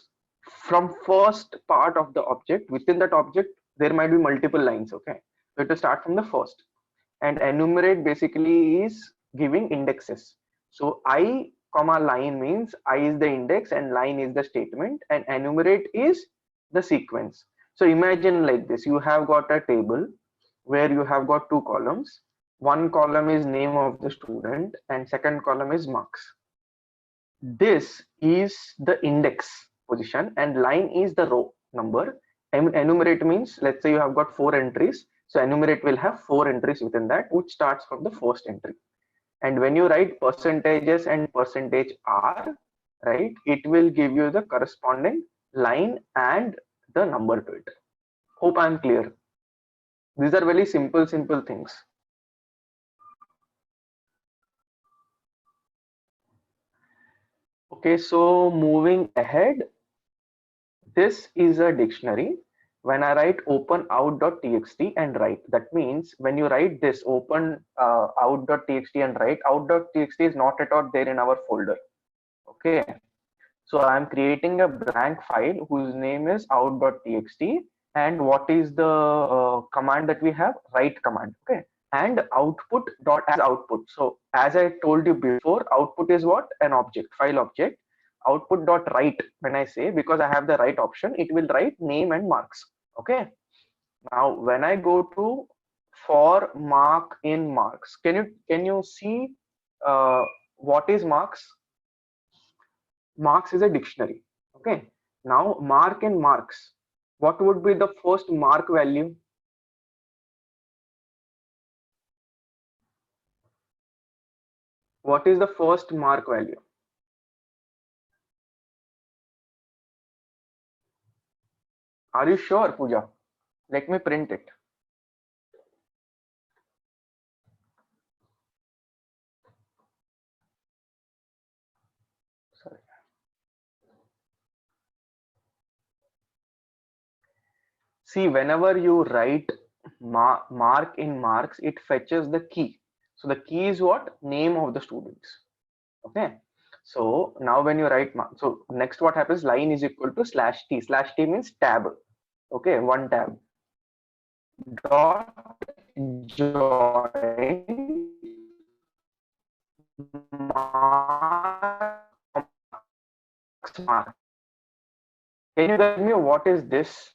from first part of the object, within that object, there might be multiple lines, okay. So to start from the first, and enumerate basically is giving indexes. So I comma line means I is the index and line is the statement and enumerate is the sequence. So imagine like this, you have got a table where you have got two columns. One column is name of the student and second column is marks. This is the index position and line is the row number. Enumerate means, let's say you have got 4 entries. So enumerate will have 4 entries within that, which starts from the first entry. And when you write percentages and percentage R, right, it will give you the corresponding line and the number to it. Hope I'm clear. These are very simple things. Okay, so moving ahead, this is a dictionary. When I write open out.txt and write, that means when you write this open out.txt and write, out.txt is not at all there in our folder. Okay, so I'm creating a blank file whose name is out.txt, and what is the command that we have? Write command. Okay, and output dot as output. So as I told you before, output is what? An object, file object. Output dot write, when I say, because I have the write option, it will write name and marks. Okay, now when I go to for mark in marks, can you see what is marks? Marks is a dictionary. Okay, now mark in marks, what would be the first mark value? What is the first mark value? Are you sure, Pooja? Let me print it. Sorry. See, whenever you write mark in marks, it fetches the key. So the key is what? Name of the students. Okay. So now when you write mark, so next what happens? Line is equal to slash t. Slash t means tab. Okay, one tab. Dot join mark. Can you tell me what is this?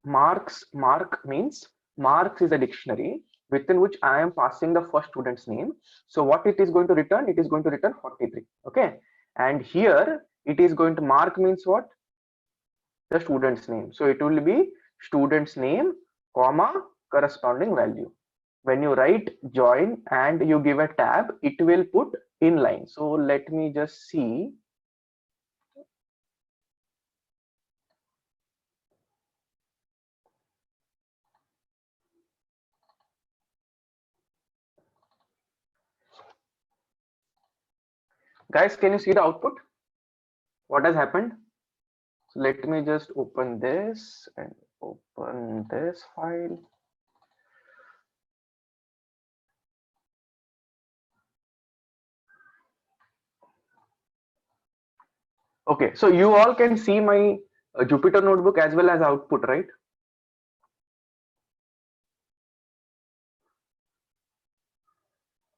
Marks, mark means, marks is a dictionary within which I am passing the first student's name. So what it is going to return? It is going to return 43. Okay, and here it is going to mark means what? The student's name. So it will be student's name comma corresponding value. When you write join and you give a tab, it will put inline. So let me just see. Guys, can you see the output? What has happened? So let me just open this and open this file. Okay, so you all can see my Jupyter notebook as well as output, right?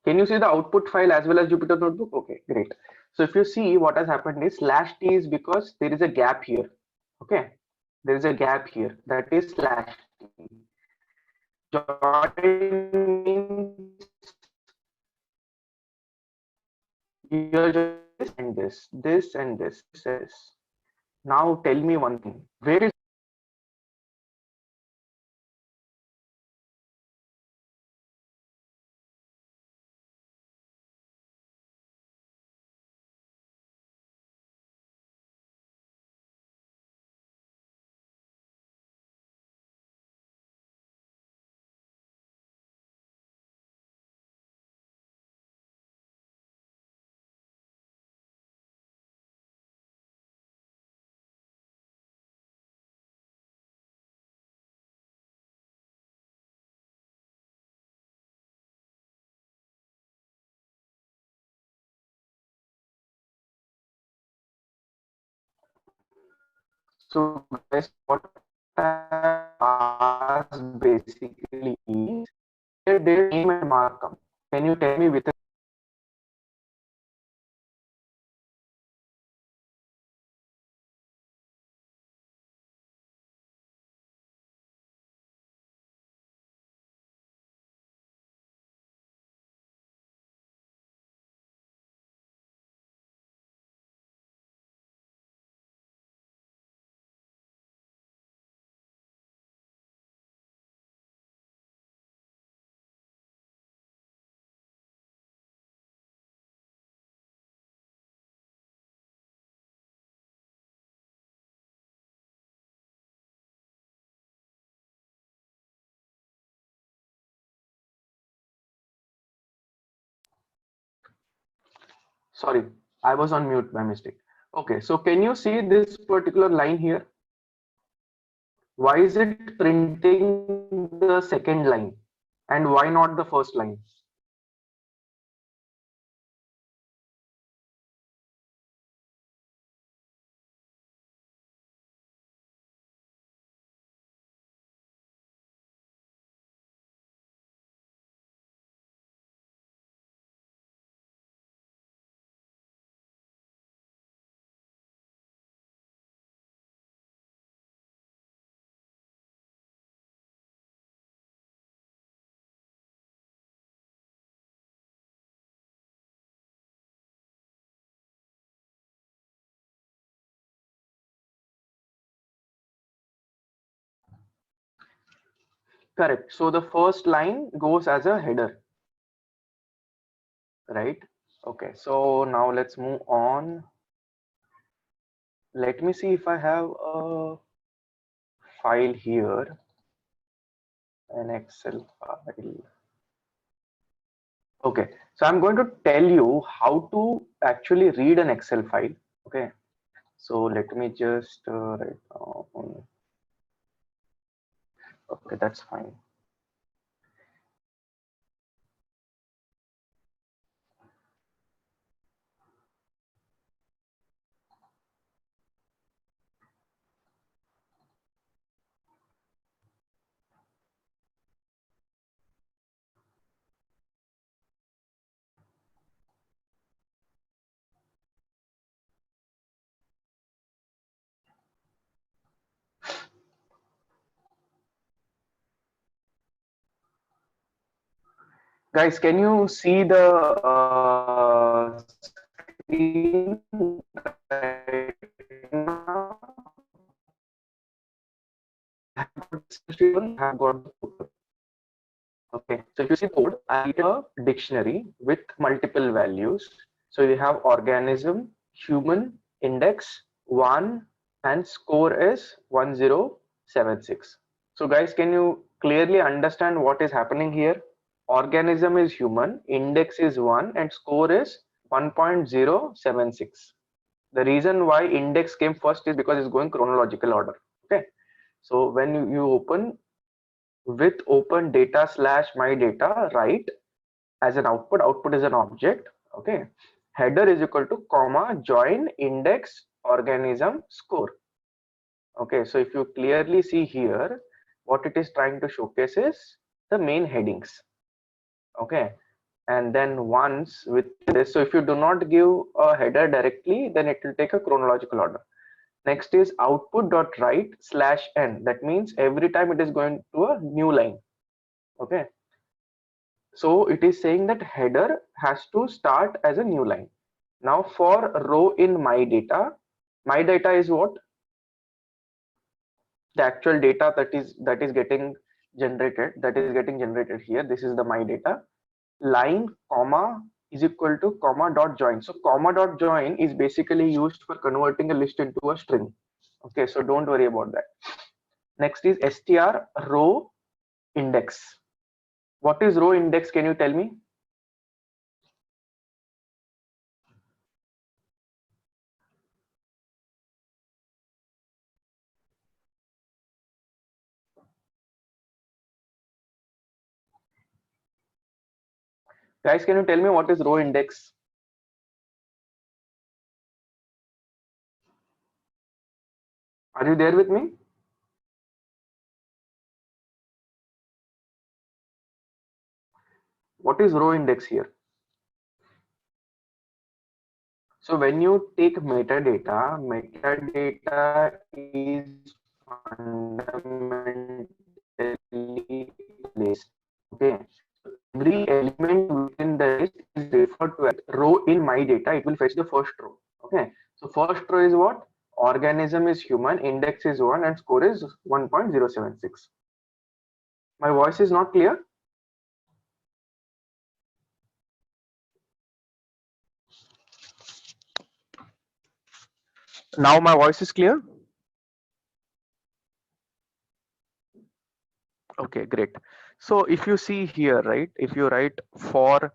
Can you see the output file as well as Jupyter Notebook? Okay, great. So if you see, what has happened is /t is because there is a gap here. Okay, there is a gap here, that is /t. Join means you're joining this and this. Now tell me one thing. Where is so guys, what I asked basically is where did name and mark come? Can you tell me with sorry, I was on mute by mistake. Okay, so can you see this particular line here? Why is it printing the second line and why not the first line? Correct. So the first line goes as a header, right? Okay, so now let's move on. Let me see if I have a file here, an Excel file. Okay, so I'm going to tell you how to actually read an Excel file. Okay, so let me just write down. Okay, that's fine. Guys, can you see the screen right now? I have got the code. Okay, so if you see code, I need a dictionary with multiple values. So you have organism, human, index, one, and score is 1076. So guys, can you clearly understand what is happening here? Organism is human, index is 1, and score is 1.076. The reason why index came first is because it's going chronological order. Okay, so when you open with open data slash my data, right, as an output is an object. Okay, header is equal to comma join index organism score. Okay, so if you clearly see here, what it is trying to showcase is the main headings. Okay, and then once with this. So if you do not give a header directly, then it will take a chronological order. Next is output.write/n. That means every time it is going to a new line. Okay. So it is saying that header has to start as a new line. Now for row in my data is what? The actual data that is getting generated here. This is the my data. Line comma is equal to comma dot join. So comma dot join is basically used for converting a list into a string. Okay, so don't worry about that. Next is str row index. What is row index? Can you tell me? Guys, can you tell me what is row index? Are you there with me? What is row index here? So when you take metadata is fundamentally list. Okay. Every element within the list is referred to as row in my data. It will fetch the first row. Okay. So first row is what? Organism is human, index is 1, and score is 1.076. My voice is not clear? Now my voice is clear? Okay, great. So if you see here, right, if you write for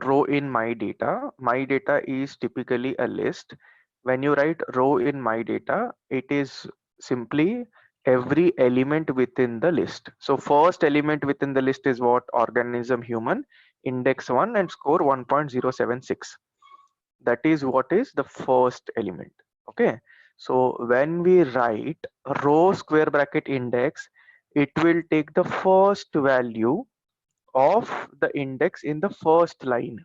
row in my data is typically a list. When you write row in my data, it is simply every element within the list. So first element within the list is what? Organism human, index 1 and score 1.076. That is what is the first element. Okay. So when we write row square bracket index, it will take the first value of the index in the first line.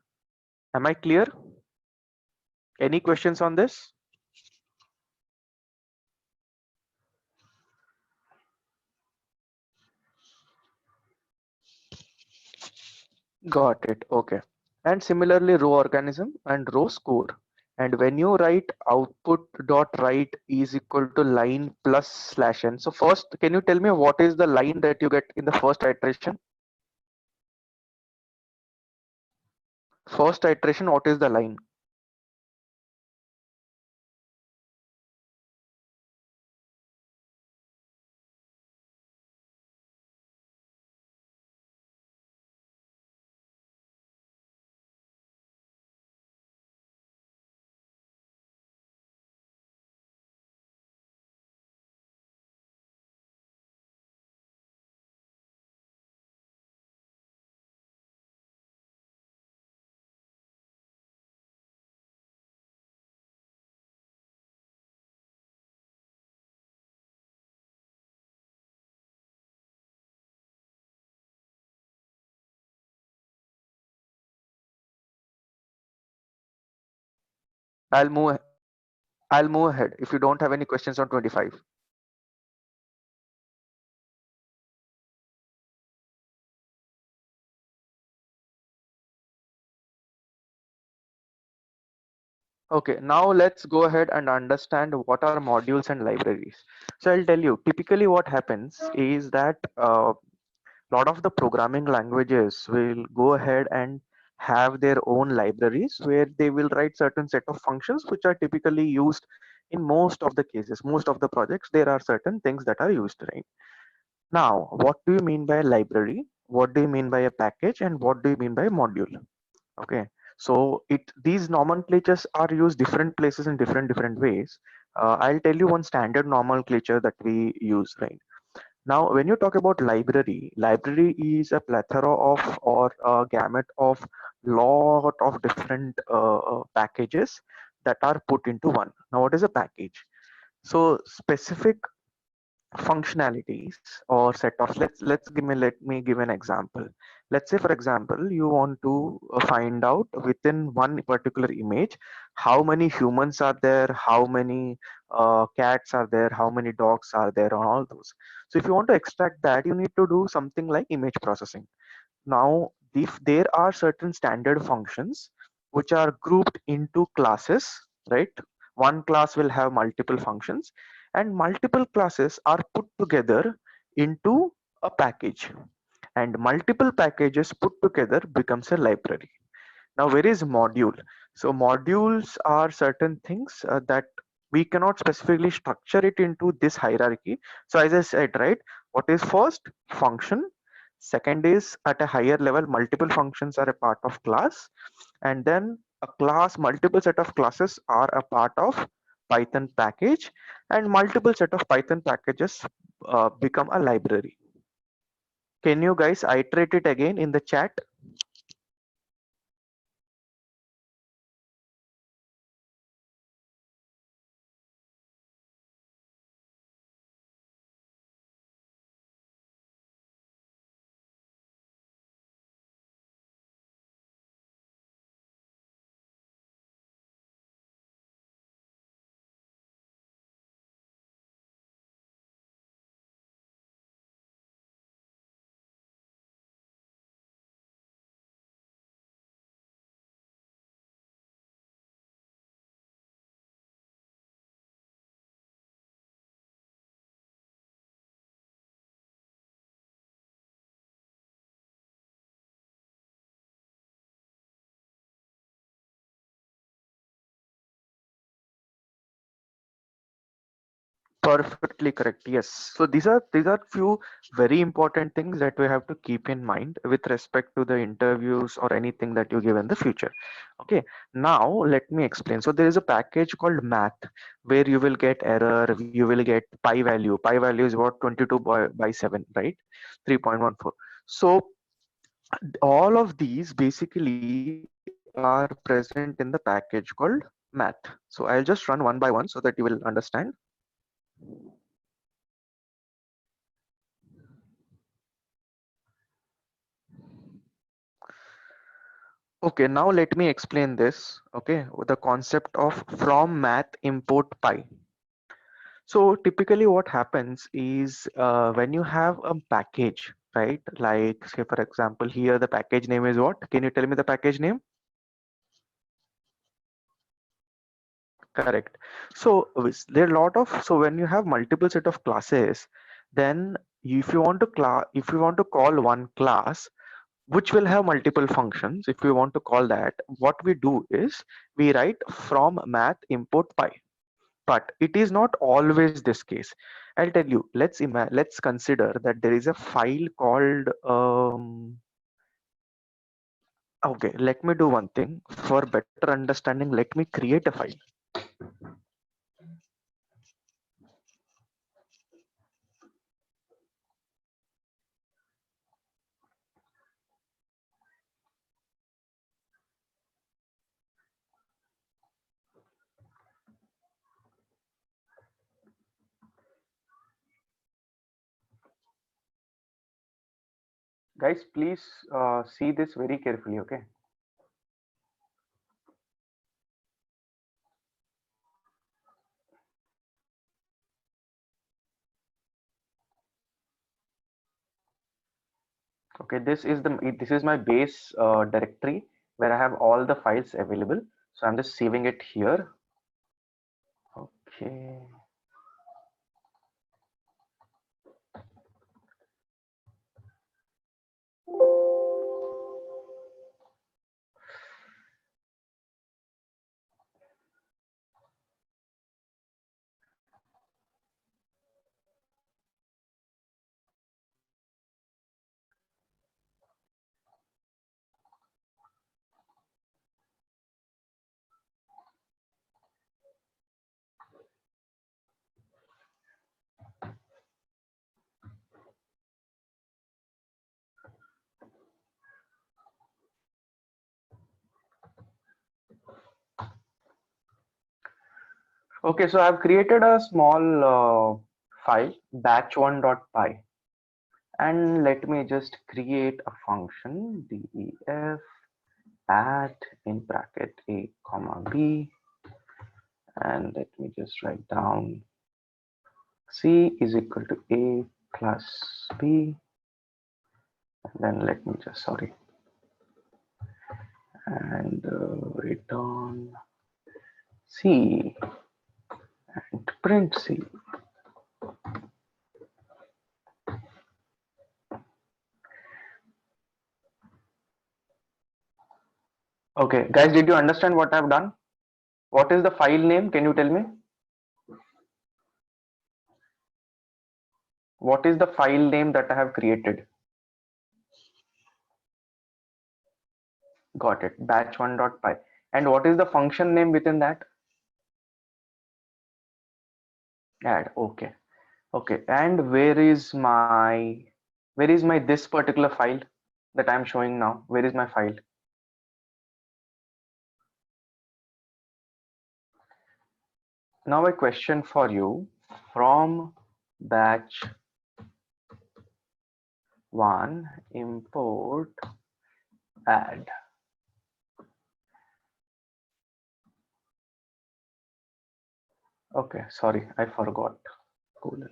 Am I clear? Any questions on this? Got it. Okay. And similarly, row organism and row score. And when you write output dot write is equal to line plus slash n. So first, can you tell me what is the line that you get in the first iteration? First iteration, what is the line? I'll move I'll move ahead if you don't have any questions on 25. Okay, now let's go ahead and understand what are modules and libraries. So I'll tell you, typically what happens is that lot of the programming languages will go ahead and have their own libraries where they will write certain set of functions which are typically used in most of the cases, most of the projects. There are certain things that are used, right? Now, what do you mean by a library? What do you mean by a package? And what do you mean by a module? Okay, so these nomenclatures are used different places in different ways. I'll tell you one standard nomenclature that we use, right? Now, when you talk about library is a plethora of or a gamut of lot of different packages that are put into one. Now, what is a package? So specific functionalities or set of let me give an example. let's say for example, you want to find out within one particular image how many humans are there, how many cats are there, how many dogs are there, and all those. So if you want to extract that, you need to do something like image processing. Now, if there are certain standard functions which are grouped into classes, right? One class will have multiple functions, and multiple classes are put together into a package, and multiple packages put together becomes a library. Now, where is module? So modules are certain things that we cannot specifically structure it into this hierarchy. So as I said, right, what is first? Function. Second is at a higher level, multiple functions are a part of class. And then a class, multiple set of classes are a part of Python package, and multiple set of Python packages become a library. Can you guys iterate it again in the chat? Perfectly correct. Yes. So these are few very important things that we have to keep in mind with respect to the interviews or anything that you give in the future. Okay. Now let me explain. So there is a package called math where you will get error, you will get pi value. Pi value is what 22 by 7, right? 3.14. So all of these basically are present in the package called math. So I'll just run one by one so that you will understand. Okay, now let me explain this. Okay, the concept of from math import pi. So typically what happens is when you have a package, right? Like say for example, here the package name is what? Can you tell me the package name? Correct. So there are a lot of, so when you have multiple set of classes, then if you want to call one class which will have multiple functions, if we want to call that, what we do is we write from math import pi. But it is not always this case. I'll tell you, let's consider that there is a file called okay, let me do one thing for better understanding. Let me create a file. Guys, please see this very carefully, okay? Okay, this is my base directory where I have all the files available. So I'm just saving it here. Okay. Okay, so I've created a small file batch1.py. And let me just create a function def add in bracket a comma b, and let me just write down c is equal to a plus b, and then let me just and return c and print c. Okay, guys, did you understand what I've done? What is the file name? Can you tell me? What is the file name that I have created? Got it, batch1.py. And what is the function name within that? Add. Okay. Okay. And where is my this particular file that I'm showing now? Where is my file? Now a question for you, from batch one import add. Okay, sorry, I forgot. Cool.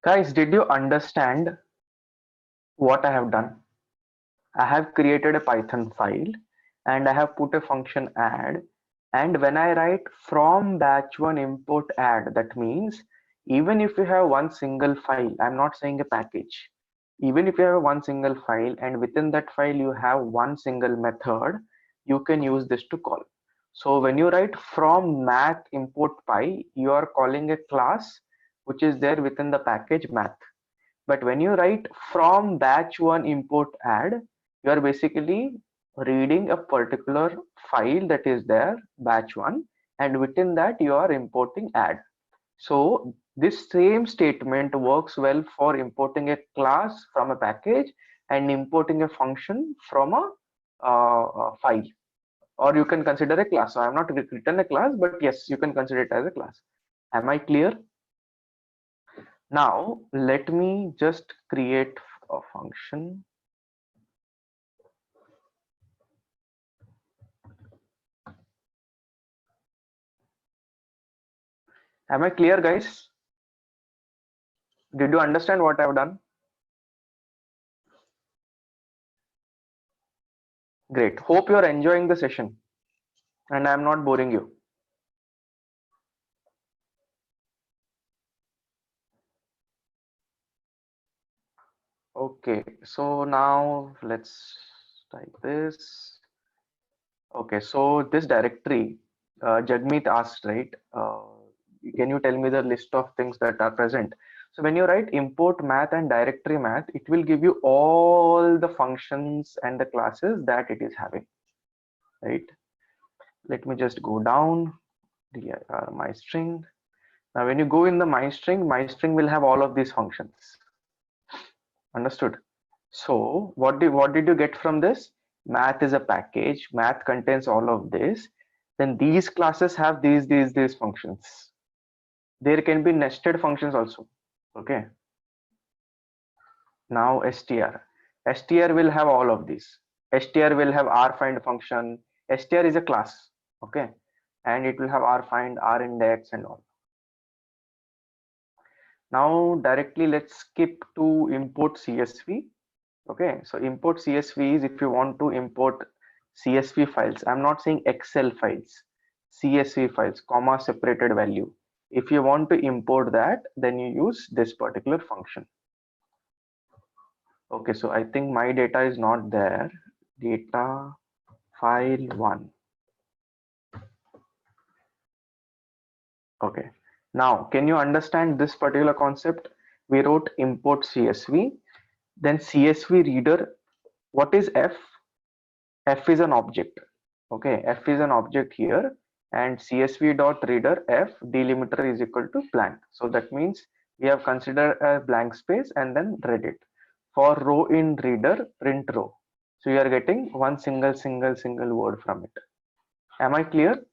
Guys, did you understand what I have done? I have created a Python file and I have put a function add, and when I write from batch one import add, that means even if you have one single file, I'm not saying a package, even if you have one single file and within that file you have one single method, you can use this to call. So when you write from math import py, you are calling a class which is there within the package math. But when you write from batch one import add, you are basically reading a particular file that is there, batch one, and within that you are importing add. So this same statement works well for importing a class from a package and importing a function from a file, or you can consider a class. So I have not written a class, but yes, you can consider it as a class. Am I clear? Now let me just create a function. Am I clear, guys? Did you understand what I've done? Great. Hope you're enjoying the session and I'm not boring you. Okay, so now let's type this. Okay, so this directory, Jagmeet asked, right? Can you tell me the list of things that are present? So when you write import math and directory math, it will give you all the functions and the classes that it is having, right? Let me just go down, dir my string. Now when you go in the my string will have all of these functions. Understood? So what did you get from this? Math is a package, math contains all of this. Then these classes have these functions. There can be nested functions also. Okay. Now str will have all of these. Str will have rfind function. Str is a class. Okay, and it will have rfind, rindex and all. Now directly let's skip to import CSV. Okay, so import CSV is if you want to import CSV files. I'm not saying Excel files, CSV files, comma separated value. If you want to import that, then you use this particular function. Okay, so I think my data is not there. Data file one. Okay, now can you understand this particular concept? We wrote import CSV, then CSV reader. What is F? F is an object. Okay, F is an object here, and CSV dot reader F delimiter is equal to blank. So that means we have considered a blank space and then read it. For row in reader, print row. So you are getting one single word from it. Am I clear?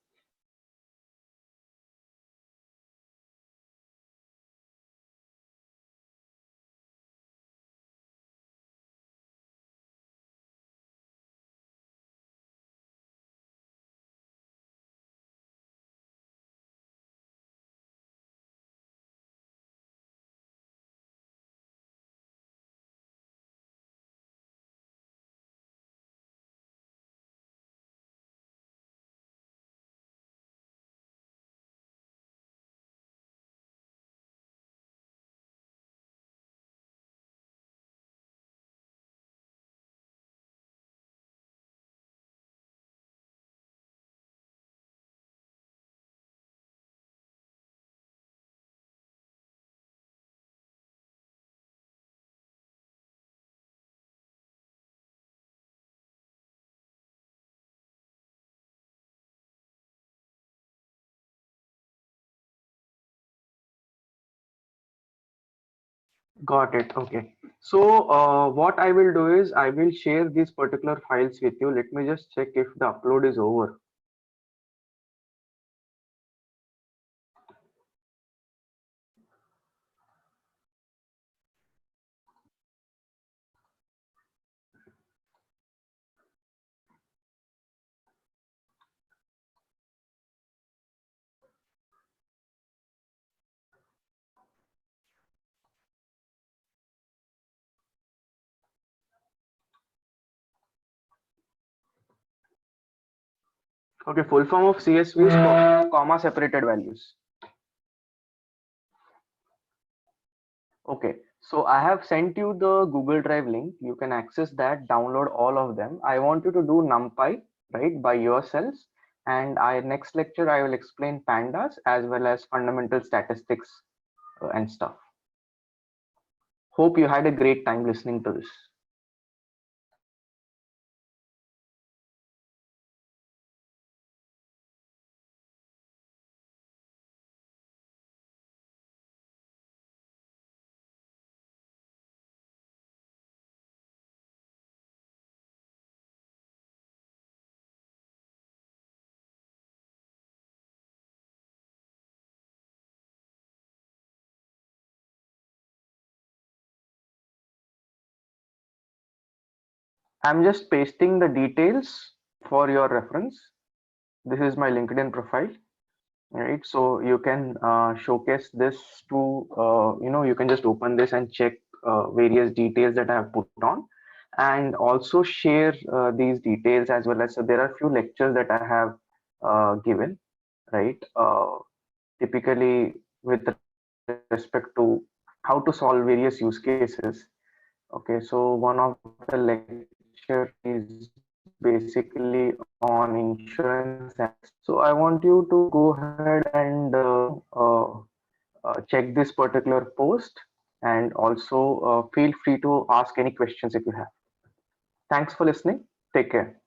Got it. Okay. So what I will do is I will share these particular files with you. Let me just check if the upload is over. Okay, full form of CSV is comma separated values. Okay, so I have sent you the Google Drive link. You can access that, download all of them. I want you to do NumPy, right, by yourselves. And next lecture, I will explain pandas as well as fundamental statistics and stuff. Hope you had a great time listening to this. I'm just pasting the details for your reference. This is my LinkedIn profile, right? So you can showcase this to, you can just open this and check various details that I have put on, and also share these details as well as, so there are few lectures that I have given, right? Typically with respect to how to solve various use cases. Okay, so one of the lecture is basically on insurance. So I want you to go ahead and check this particular post, and also feel free to ask any questions if you have. Thanks for listening. Take care.